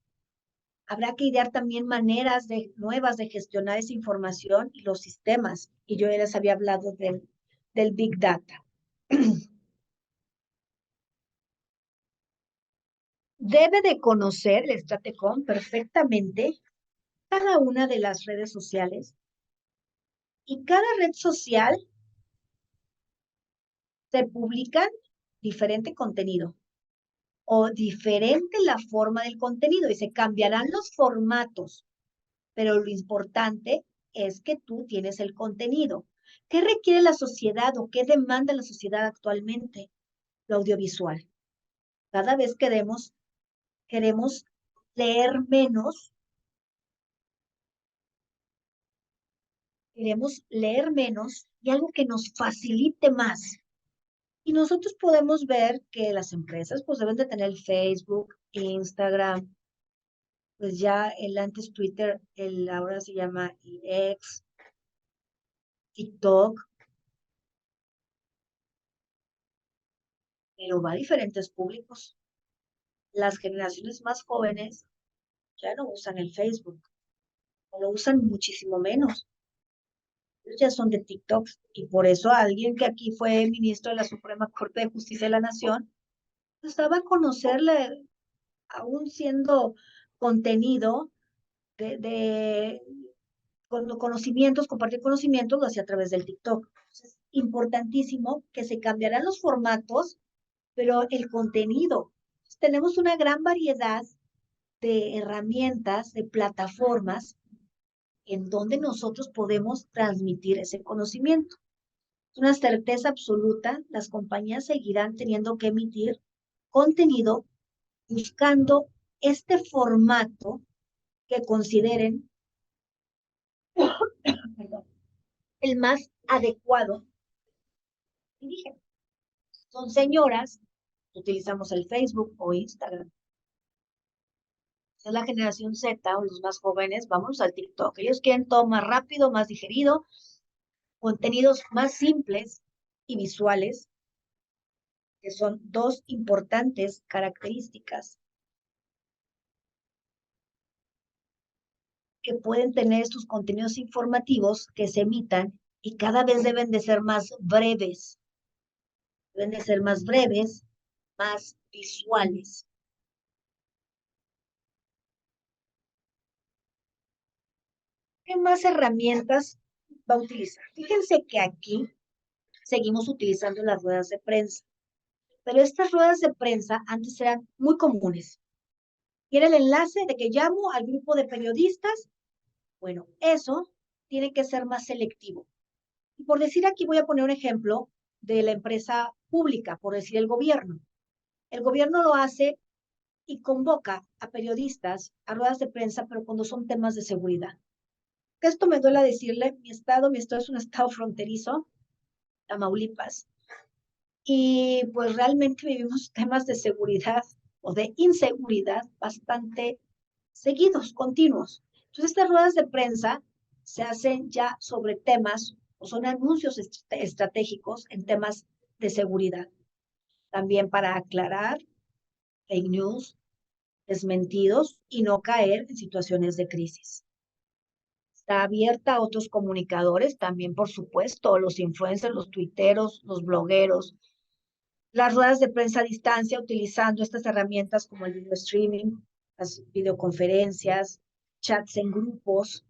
Habrá que idear también maneras nuevas de gestionar esa información y los sistemas. Y yo ya les había hablado del Big Data. Debe de conocer el Stratecom perfectamente cada una de las redes sociales, y cada red social se publican diferente contenido o diferente la forma del contenido y se cambiarán los formatos, pero lo importante es que tú tienes el contenido. ¿Qué requiere la sociedad o qué demanda la sociedad actualmente? Lo audiovisual. Cada vez queremos leer menos, y algo que nos facilite más. Y nosotros podemos ver que las empresas pues deben de tener Facebook, Instagram, pues ya el antes Twitter, el ahora se llama X, TikTok, pero va a diferentes públicos. Las generaciones más jóvenes ya no usan el Facebook, o lo usan muchísimo menos. Ellos ya son de TikTok, y por eso alguien que aquí fue ministro de la Suprema Corte de Justicia de la Nación, pues daba a conocerle, aún siendo contenido de conocimientos, compartir conocimientos, lo hacía a través del TikTok. Entonces, importantísimo que se cambiarán los formatos, pero el contenido. Tenemos una gran variedad de herramientas, de plataformas en donde nosotros podemos transmitir ese conocimiento. Es una certeza absoluta, las compañías seguirán teniendo que emitir contenido buscando este formato que consideren perdón, el más adecuado. Y dije, son señoras, utilizamos el Facebook o Instagram. Es la generación Z o los más jóvenes, vamos al TikTok. Ellos quieren todo más rápido, más digerido, contenidos más simples y visuales, que son dos importantes características que pueden tener estos contenidos informativos que se emitan, y cada vez deben de ser más breves. Deben de ser más breves, más visuales. ¿Qué más herramientas va a utilizar? Fíjense que aquí seguimos utilizando las ruedas de prensa, pero estas ruedas de prensa antes eran muy comunes. Y era el enlace de que llamo al grupo de periodistas. Bueno, eso tiene que ser más selectivo. Y por decir aquí, voy a poner un ejemplo de la empresa pública, por decir el gobierno. El gobierno lo hace y convoca a periodistas a ruedas de prensa, pero cuando son temas de seguridad. Esto me duele decirle, mi estado es un estado fronterizo, Tamaulipas, y pues realmente vivimos temas de seguridad o de inseguridad bastante seguidos, continuos. Entonces, estas ruedas de prensa se hacen ya sobre temas o son anuncios estratégicos en temas de seguridad. También para aclarar fake news, desmentidos y no caer en situaciones de crisis. Está abierta a otros comunicadores, también por supuesto, los influencers, los tuiteros, los blogueros, las ruedas de prensa a distancia utilizando estas herramientas como el video streaming, las videoconferencias, chats en grupos.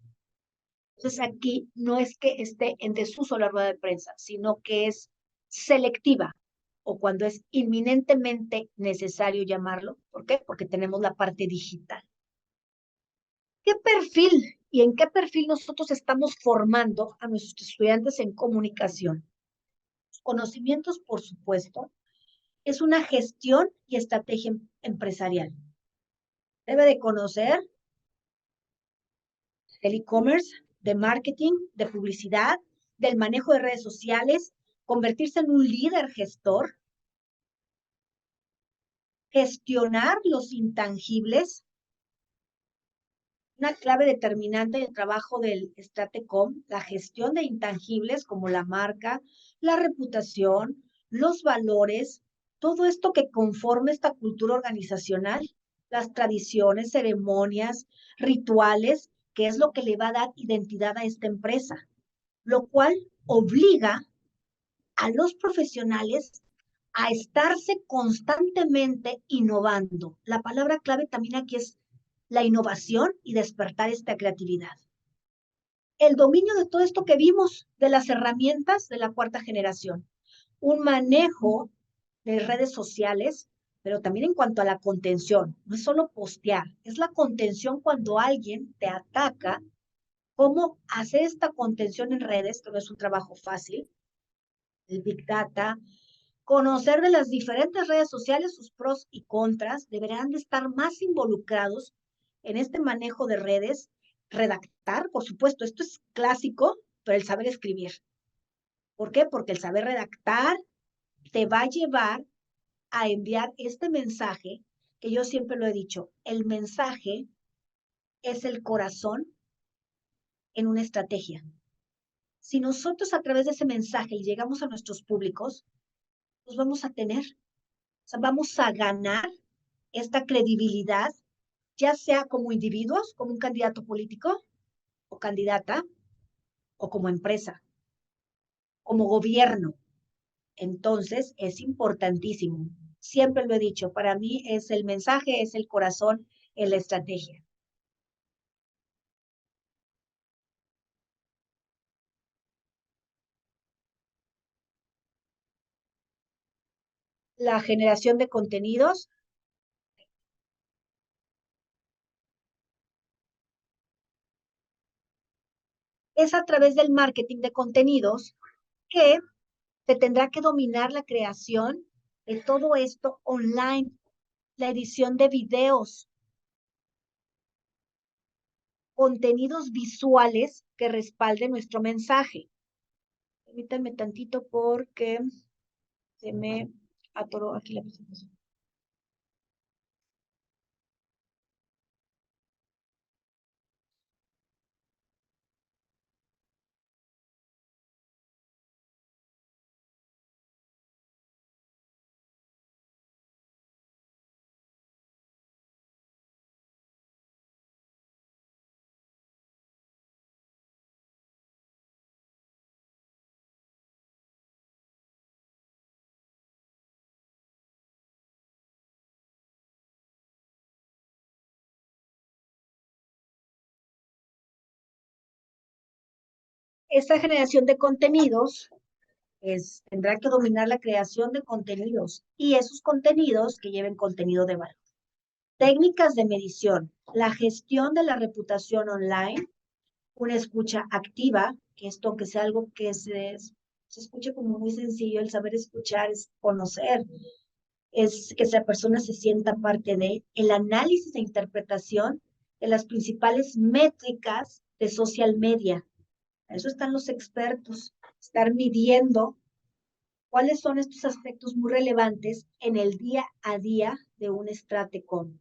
Entonces aquí no es que esté en desuso la rueda de prensa, sino que es selectiva, o cuando es inminentemente necesario llamarlo. ¿Por qué? Porque tenemos la parte digital. ¿Qué perfil y en qué perfil nosotros estamos formando a nuestros estudiantes en comunicación? Conocimientos, por supuesto, es una gestión y estrategia empresarial. Debe de conocer del e-commerce, de marketing, de publicidad, del manejo de redes sociales, convertirse en un líder gestor, gestionar los intangibles, Una clave determinante del trabajo del Stratecom, la gestión de intangibles como la marca, la reputación, los valores, todo esto que conforma esta cultura organizacional, las tradiciones, ceremonias, rituales, que es lo que le va a dar identidad a esta empresa, lo cual obliga a los profesionales a estarse constantemente innovando. La palabra clave también aquí es la innovación y despertar esta creatividad. El dominio de todo esto que vimos, de las herramientas de la cuarta generación, un manejo de redes sociales, pero también en cuanto a la contención, no es solo postear, es la contención cuando alguien te ataca, cómo hacer esta contención en redes, que no es un trabajo fácil, el Big Data, conocer de las diferentes redes sociales sus pros y contras, deberán de estar más involucrados en este manejo de redes, redactar, por supuesto, esto es clásico, pero el saber escribir. ¿Por qué? Porque el saber redactar te va a llevar a enviar este mensaje, que yo siempre lo he dicho, el mensaje es el corazón en una estrategia. Si nosotros a través de ese mensaje llegamos a nuestros públicos, los vamos a tener, o sea, vamos a ganar esta credibilidad, ya sea como individuos, como un candidato político o candidata, o como empresa, como gobierno. Entonces, es importantísimo. Siempre lo he dicho, para mí es el mensaje, es el corazón en la estrategia. La generación de contenidos es a través del marketing de contenidos que se tendrá que dominar la creación de todo esto online, la edición de videos, contenidos visuales que respalden nuestro mensaje. Permítanme tantito porque se me atoró aquí la presentación. Esta generación de contenidos tendrá que dominar la creación de contenidos y esos contenidos que lleven contenido de valor. Técnicas de medición, la gestión de la reputación online, una escucha activa, que esto que sea algo que se escuche como muy sencillo, el saber escuchar es conocer, es que esa persona se sienta parte de el análisis e interpretación de las principales métricas de social media. A eso están los expertos, estar midiendo cuáles son estos aspectos muy relevantes en el día a día de un estratecom.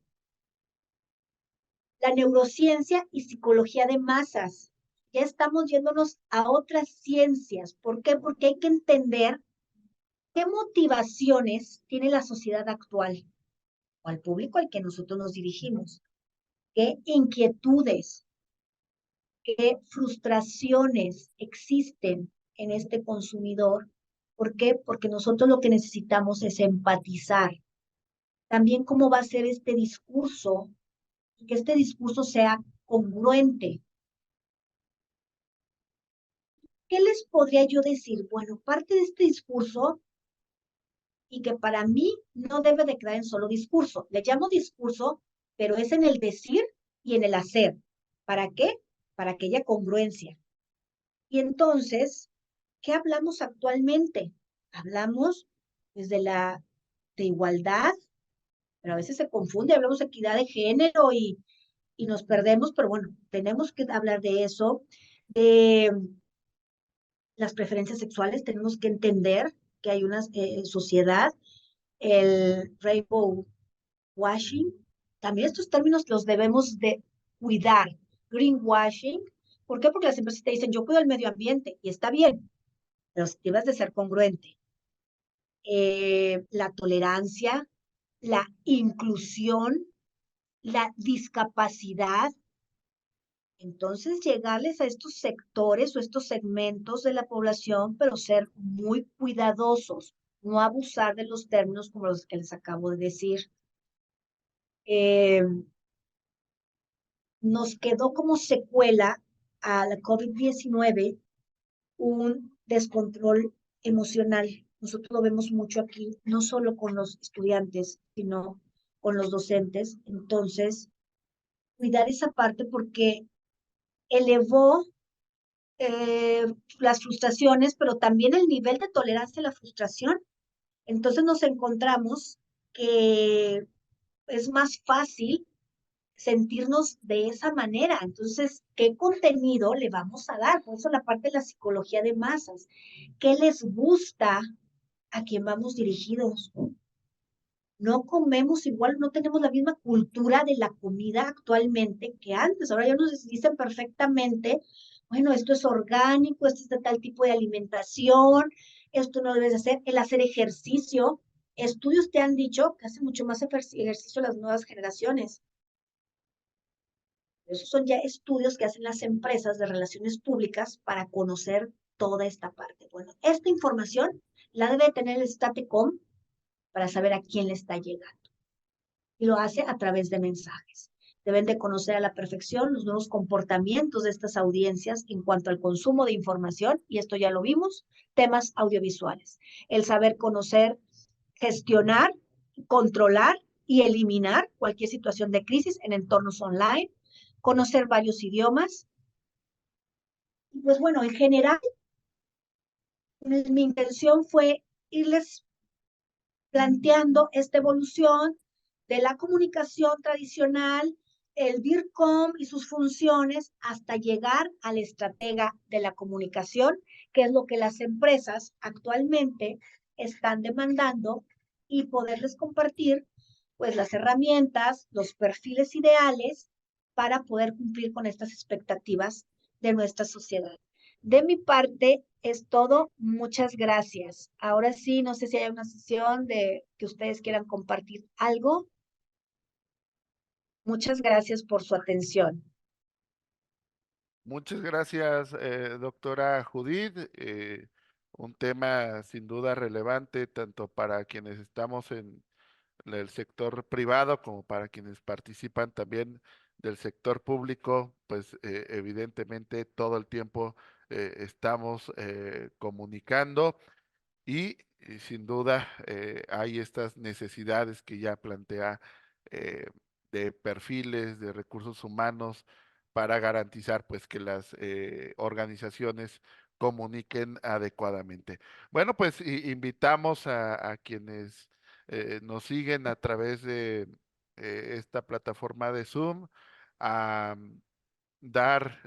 La neurociencia y psicología de masas. Ya estamos yéndonos a otras ciencias. ¿Por qué? Porque hay que entender qué motivaciones tiene la sociedad actual o al público al que nosotros nos dirigimos, qué inquietudes, qué frustraciones existen en este consumidor. ¿Por qué? Porque nosotros lo que necesitamos es empatizar. También cómo va a ser este discurso y que este discurso sea congruente. ¿Qué les podría yo decir? Bueno, parte de este discurso y que para mí no debe de quedar en solo discurso. Le llamo discurso, pero es en el decir y en el hacer. ¿Para qué? Para que haya congruencia. Y entonces, ¿qué hablamos actualmente? Hablamos desde la de igualdad, pero a veces se confunde, hablamos de equidad de género y nos perdemos, pero bueno, tenemos que hablar de eso, de las preferencias sexuales, tenemos que entender que hay una sociedad, el rainbow washing, también estos términos los debemos de cuidar, greenwashing. ¿Por qué? Porque las empresas te dicen, yo cuido el medio ambiente y está bien, pero debes de ser congruente. La tolerancia, la inclusión, la discapacidad. Entonces, llegarles a estos sectores o estos segmentos de la población, pero ser muy cuidadosos, no abusar de los términos como los que les acabo de decir. Eh, Nos quedó como secuela a la COVID-19 un descontrol emocional. Nosotros lo vemos mucho aquí, no solo con los estudiantes, sino con los docentes. Entonces, cuidar esa parte porque elevó las frustraciones, pero también el nivel de tolerancia a la frustración. Entonces nos encontramos que es más fácil sentirnos de esa manera. Entonces, ¿qué contenido le vamos a dar? Por eso la parte de la psicología de masas. ¿Qué les gusta a quien vamos dirigidos? No comemos igual, no tenemos la misma cultura de la comida actualmente que antes. Ahora ya nos dicen perfectamente, bueno, esto es orgánico, esto es de tal tipo de alimentación, esto no debes hacer, el hacer ejercicio. Estudios te han dicho que hace mucho más ejercicio las nuevas generaciones. Esos son ya estudios que hacen las empresas de relaciones públicas para conocer toda esta parte. Bueno, esta información la debe tener el Statecom para saber a quién le está llegando. Y lo hace a través de mensajes. Deben de conocer a la perfección los nuevos comportamientos de estas audiencias en cuanto al consumo de información, y esto ya lo vimos, temas audiovisuales. El saber conocer, gestionar, controlar y eliminar cualquier situación de crisis en entornos online, conocer varios idiomas. Y pues bueno, en general, mi intención fue irles planteando esta evolución de la comunicación tradicional, el DIRCOM y sus funciones, hasta llegar al estratega de la comunicación, que es lo que las empresas actualmente están demandando, y poderles compartir pues las herramientas, los perfiles ideales para poder cumplir con estas expectativas de nuestra sociedad. De mi parte es todo. Muchas gracias. Ahora sí, no sé si hay una sesión de que ustedes quieran compartir algo. Muchas gracias por su atención. Muchas gracias, doctora Judith. Un tema sin duda relevante tanto para quienes estamos en el sector privado como para quienes participan también del sector público, pues evidentemente todo el tiempo estamos comunicando. Y sin duda hay estas necesidades que ya plantea eh, de perfiles, de recursos humanos para garantizar pues que las organizaciones comuniquen adecuadamente. Bueno, pues invitamos a quienes nos siguen a través de esta plataforma de Zoom a dar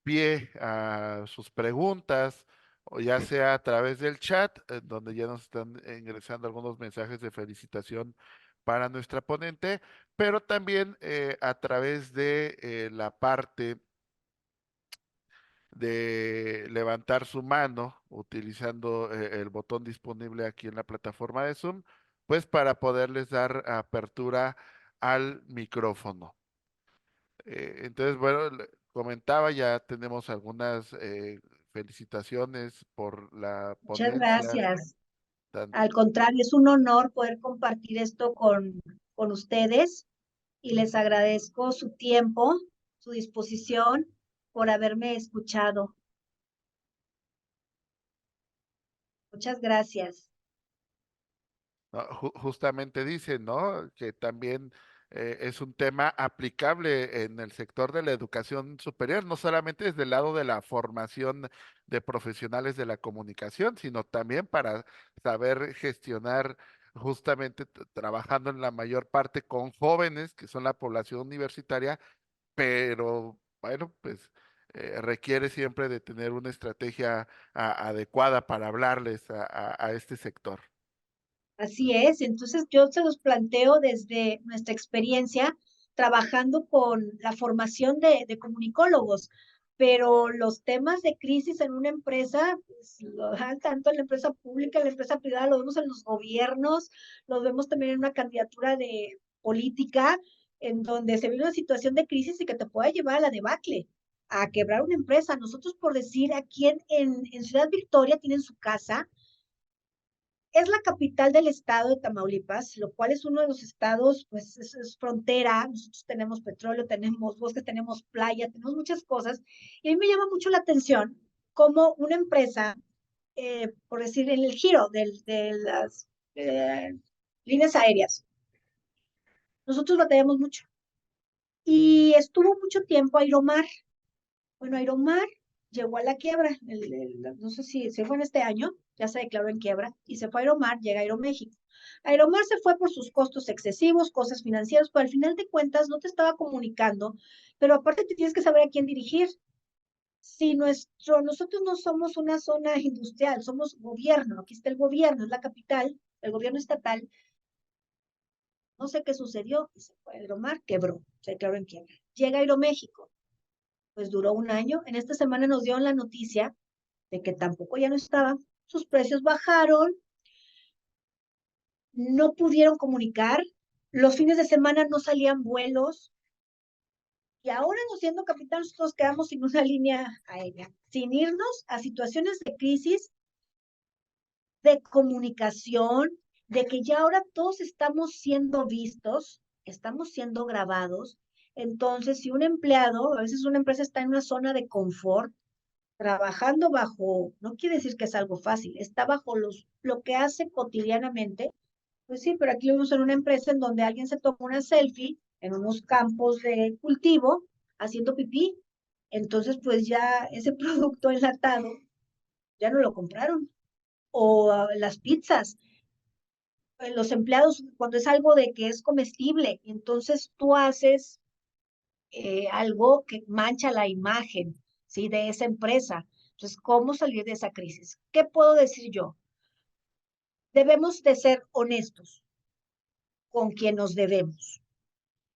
pie a sus preguntas, o ya sea a través del chat, donde ya nos están ingresando algunos mensajes de felicitación para nuestra ponente, pero también a través de la parte de levantar su mano utilizando el botón disponible aquí en la plataforma de Zoom, pues para poderles dar apertura al micrófono. Entonces, bueno, comentaba, ya tenemos algunas felicitaciones por la Muchas ponencia. gracias. tan- Al contrario, es un honor poder compartir esto con ustedes, y les agradezco su tiempo, su disposición por haberme escuchado. Muchas gracias. ¿No? Justamente dice, ¿no? Que también es un tema aplicable en el sector de la educación superior, no solamente desde el lado de la formación de profesionales de la comunicación, sino también para saber gestionar justamente trabajando en la mayor parte con jóvenes, que son la población universitaria, pero bueno, pues requiere siempre de tener una estrategia adecuada para hablarles a este sector. Así es. Entonces yo se los planteo desde nuestra experiencia. trabajando con la formación de comunicólogos, pero los temas de crisis en una empresa, pues, lo dan tanto en la empresa pública, en la empresa privada, lo vemos en los gobiernos, lo vemos también en una candidatura de política, en donde se vive una situación de crisis y que te puede llevar a la debacle, a quebrar una empresa. Nosotros, por decir, aquí en Ciudad Victoria tienen su casa, es la capital del estado de Tamaulipas, lo cual es uno de los estados, pues es frontera, nosotros tenemos petróleo, tenemos bosques, tenemos playa, tenemos muchas cosas, y a mí me llama mucho la atención cómo una empresa, por decir, en el giro de las líneas aéreas, nosotros batallamos mucho, y estuvo mucho tiempo Aeromar. Bueno, Aeromar llegó a la quiebra, no sé si se fue en este año, ya se declaró en quiebra, y se fue a Aeromar, llega a Aeroméxico. Aeromar se fue por sus costos excesivos, cosas financieras, pero al final de cuentas no te estaba comunicando, pero aparte te tienes que saber a quién dirigir. Si nosotros no somos una zona industrial, somos gobierno, aquí está el gobierno, es la capital, el gobierno estatal, no sé qué sucedió, y se fue a Aeromar, quebró, se declaró en quiebra. Llega a Aeroméxico, pues duró un año. En esta semana nos dieron la noticia de que tampoco ya no estaba. Sus precios bajaron, no pudieron comunicar, los fines de semana no salían vuelos, y ahora, no siendo capital, nosotros quedamos sin una línea aérea, sin irnos a situaciones de crisis, de comunicación, de que ya ahora todos estamos siendo vistos, estamos siendo grabados. Entonces, si un empleado, a veces una empresa está en una zona de confort, trabajando bajo, no quiere decir que es algo fácil, está bajo lo que hace cotidianamente, pues sí, pero aquí vivimos en una empresa en donde alguien se toma una selfie en unos campos de cultivo haciendo pipí, entonces pues ya ese producto enlatado ya no lo compraron. O las pizzas, los empleados, cuando es algo de que es comestible, entonces tú haces algo que mancha la imagen, ¿sí? De esa empresa. Entonces, ¿cómo salir de esa crisis? ¿Qué puedo decir yo? Debemos de ser honestos con quien nos debemos.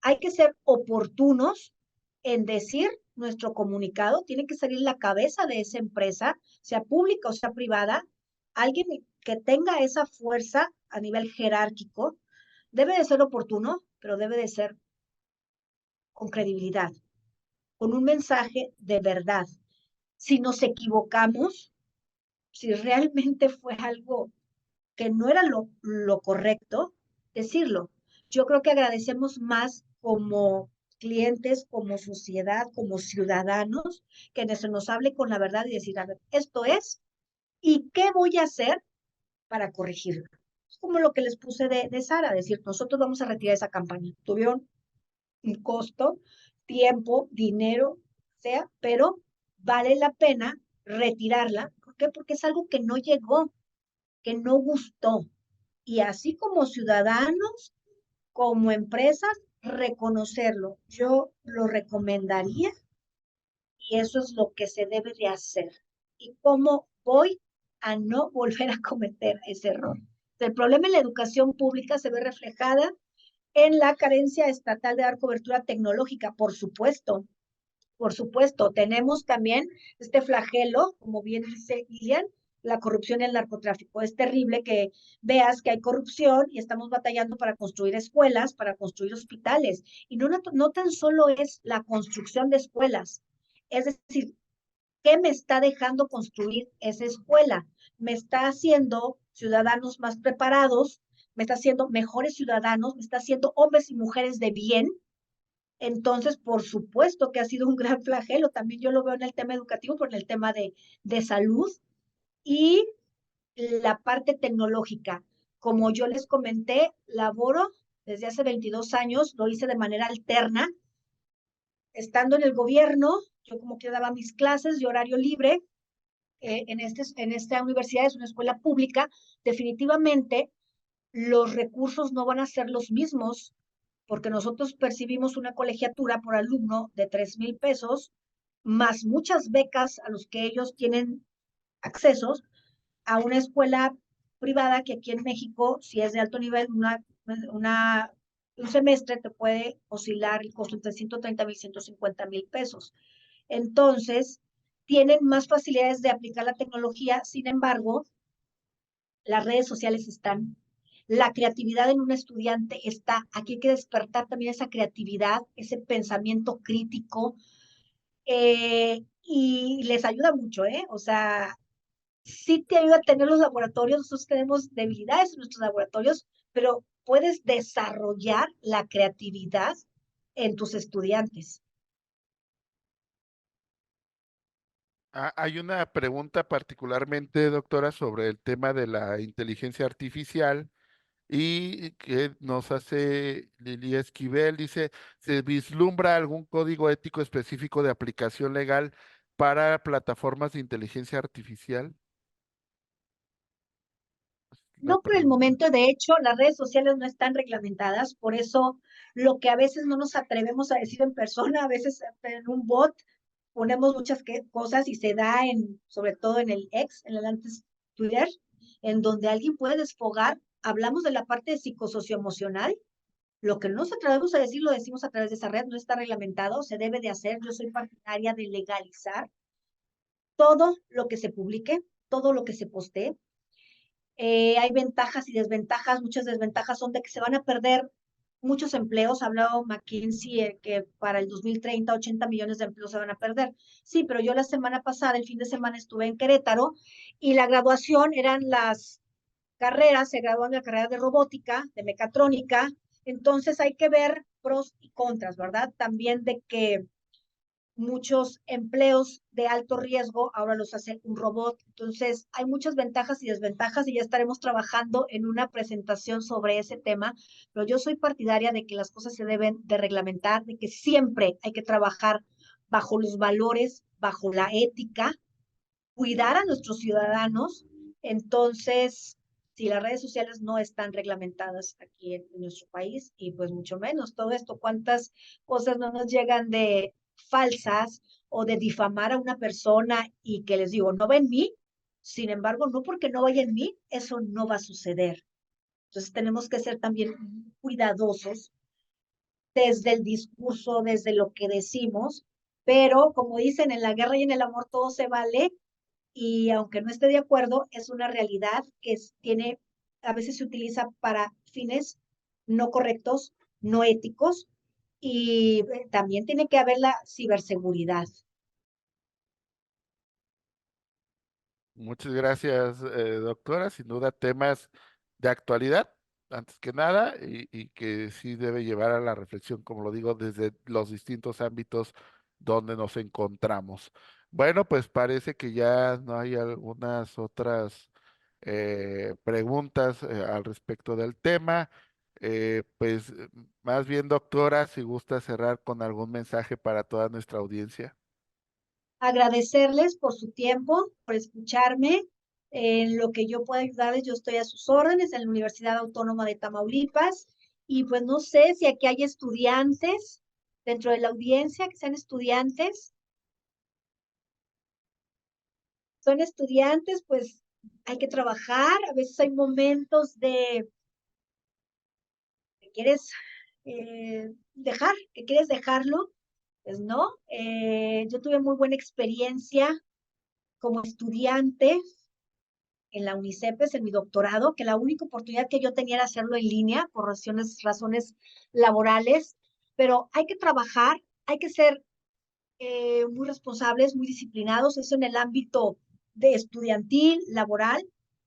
Hay que ser oportunos en decir nuestro comunicado, tiene que salir la cabeza de esa empresa, sea pública o sea privada, alguien que tenga esa fuerza a nivel jerárquico, debe de ser oportuno, pero debe de ser con credibilidad, con un mensaje de verdad. Si nos equivocamos, si realmente fue algo que no era lo correcto, decirlo. Yo creo que agradecemos más como clientes, como sociedad, como ciudadanos, que se nos hable con la verdad y decir, a ver, esto es, ¿y qué voy a hacer para corregirlo? Es como lo que les puse de Sara, decir, nosotros vamos a retirar esa campaña. Tuvieron un costo, tiempo, dinero, sea, pero vale la pena retirarla. ¿Por qué? Porque es algo que no llegó, que no gustó. Y así como ciudadanos, como empresas, reconocerlo. Yo lo recomendaría y eso es lo que se debe de hacer. ¿Y cómo voy a no volver a cometer ese error? El problema en la educación pública se ve reflejada en la carencia estatal de dar cobertura tecnológica, por supuesto. Por supuesto, tenemos también este flagelo, como bien dice Ilian, la corrupción y el narcotráfico. Es terrible que veas que hay corrupción y estamos batallando para construir escuelas, para construir hospitales. Y no tan solo es la construcción de escuelas, es decir, ¿qué me está dejando construir esa escuela? Me está haciendo ciudadanos más preparados, me está haciendo mejores ciudadanos, me está haciendo hombres y mujeres de bien. Entonces, por supuesto que ha sido un gran flagelo. También yo lo veo en el tema educativo, pero en el tema de salud y la parte tecnológica. Como yo les comenté, laboro desde hace 22 años, lo hice de manera alterna. Estando en el gobierno, yo como que daba mis clases de horario libre en esta universidad, es una escuela pública. Definitivamente los recursos no van a ser los mismos porque nosotros percibimos una colegiatura por alumno de 3,000 pesos, más muchas becas a los que ellos tienen accesos a una escuela privada que aquí en México, si es de alto nivel, una un semestre te puede oscilar el costo entre 130,000 y 150,000 pesos. Entonces, tienen más facilidades de aplicar la tecnología, sin embargo, las redes sociales están, la creatividad en un estudiante está, aquí hay que despertar también esa creatividad, ese pensamiento crítico, y les ayuda mucho, ¿eh? O sea, sí te ayuda a tener los laboratorios, nosotros tenemos debilidades en nuestros laboratorios, pero puedes desarrollar la creatividad en tus estudiantes. Hay una pregunta particularmente, doctora, sobre el tema de la inteligencia artificial y que nos hace Lili Esquivel. Dice, ¿se vislumbra algún código ético específico de aplicación legal para plataformas de inteligencia artificial? La No por el pregunta. momento, de hecho, las redes sociales no están reglamentadas, por eso lo que a veces no nos atrevemos a decir en persona, a veces en un bot ponemos muchas cosas y se da en, sobre todo en el ex, en el antes Twitter, en donde alguien puede desfogar, hablamos de la parte psicosocioemocional, lo que no nos atrevemos a decir lo decimos a través de esa red, no está reglamentado, se debe de hacer, yo soy partidaria de legalizar todo lo que se publique, todo lo que se postee. Hay ventajas y desventajas, muchas desventajas son de que se van a perder muchos empleos. Ha hablado McKinsey que para el 2030 80 millones de empleos se van a perder. Sí, pero yo la semana pasada, el fin de semana, estuve en Querétaro y la graduación eran las carreras, se gradúan de la carrera de robótica, de mecatrónica, entonces hay que ver pros y contras, ¿verdad? También de que muchos empleos de alto riesgo ahora los hace un robot. Entonces, hay muchas ventajas y desventajas y ya estaremos trabajando en una presentación sobre ese tema, pero yo soy partidaria de que las cosas se deben de reglamentar, de que siempre hay que trabajar bajo los valores, bajo la ética, cuidar a nuestros ciudadanos. Entonces, si las redes sociales no están reglamentadas aquí en nuestro país, y pues mucho menos todo esto, cuántas cosas no nos llegan de falsas o de difamar a una persona y que les digo, no va en mí, sin embargo, no porque no vaya en mí, eso no va a suceder. Entonces tenemos que ser también cuidadosos desde el discurso, desde lo que decimos, pero como dicen, en la guerra y en el amor todo se vale, y aunque no esté de acuerdo, es una realidad que tiene, a veces se utiliza para fines no correctos, no éticos, y también tiene que haber la ciberseguridad. Muchas gracias, doctora. Sin duda, temas de actualidad, antes que nada, y que sí debe llevar a la reflexión, como lo digo, desde los distintos ámbitos donde nos encontramos. Bueno, pues parece que ya no hay algunas otras preguntas al respecto del tema. Pues más bien, doctora, si gusta cerrar con algún mensaje para toda nuestra audiencia. Agradecerles por su tiempo, por escucharme. En lo que yo pueda ayudarles, yo estoy a sus órdenes en la Universidad Autónoma de Tamaulipas. Y pues no sé si aquí hay estudiantes dentro de la audiencia que sean estudiantes. Son estudiantes, pues hay que trabajar. A veces hay momentos de que quieres dejar, que quieres dejarlo, pues no. Yo tuve muy buena experiencia como estudiante en la UNICEPES, en mi doctorado, que la única oportunidad que yo tenía era hacerlo en línea por razones laborales, pero hay que trabajar, hay que ser muy responsables, muy disciplinados, eso en el ámbito de estudiantil, laboral,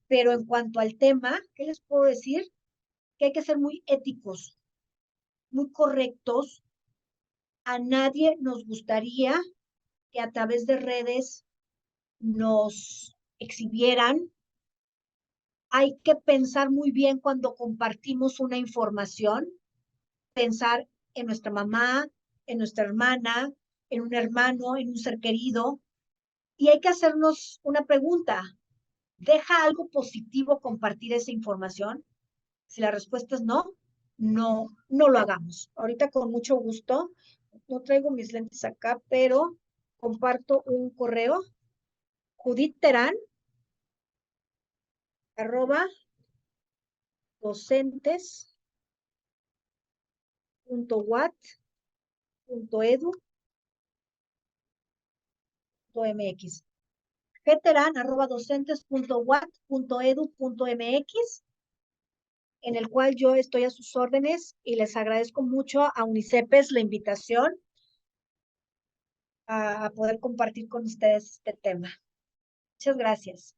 pero en cuanto al tema, ¿qué les puedo decir? Que hay que ser muy éticos, muy correctos. A nadie nos gustaría que a través de redes nos exhibieran. Hay que pensar muy bien cuando compartimos una información, pensar en nuestra mamá, en nuestra hermana, en un hermano, en un ser querido, y hay que hacernos una pregunta. ¿Deja algo positivo compartir esa información? Si la respuesta es no, no lo hagamos. Ahorita con mucho gusto, no traigo mis lentes acá, pero comparto un correo, judithterán, @ docentes docentes.wat.edu.mx. veteran@docentes.wat.edu.mx, en el cual yo estoy a sus órdenes y les agradezco mucho a UNICEPES la invitación a poder compartir con ustedes este tema. Muchas gracias.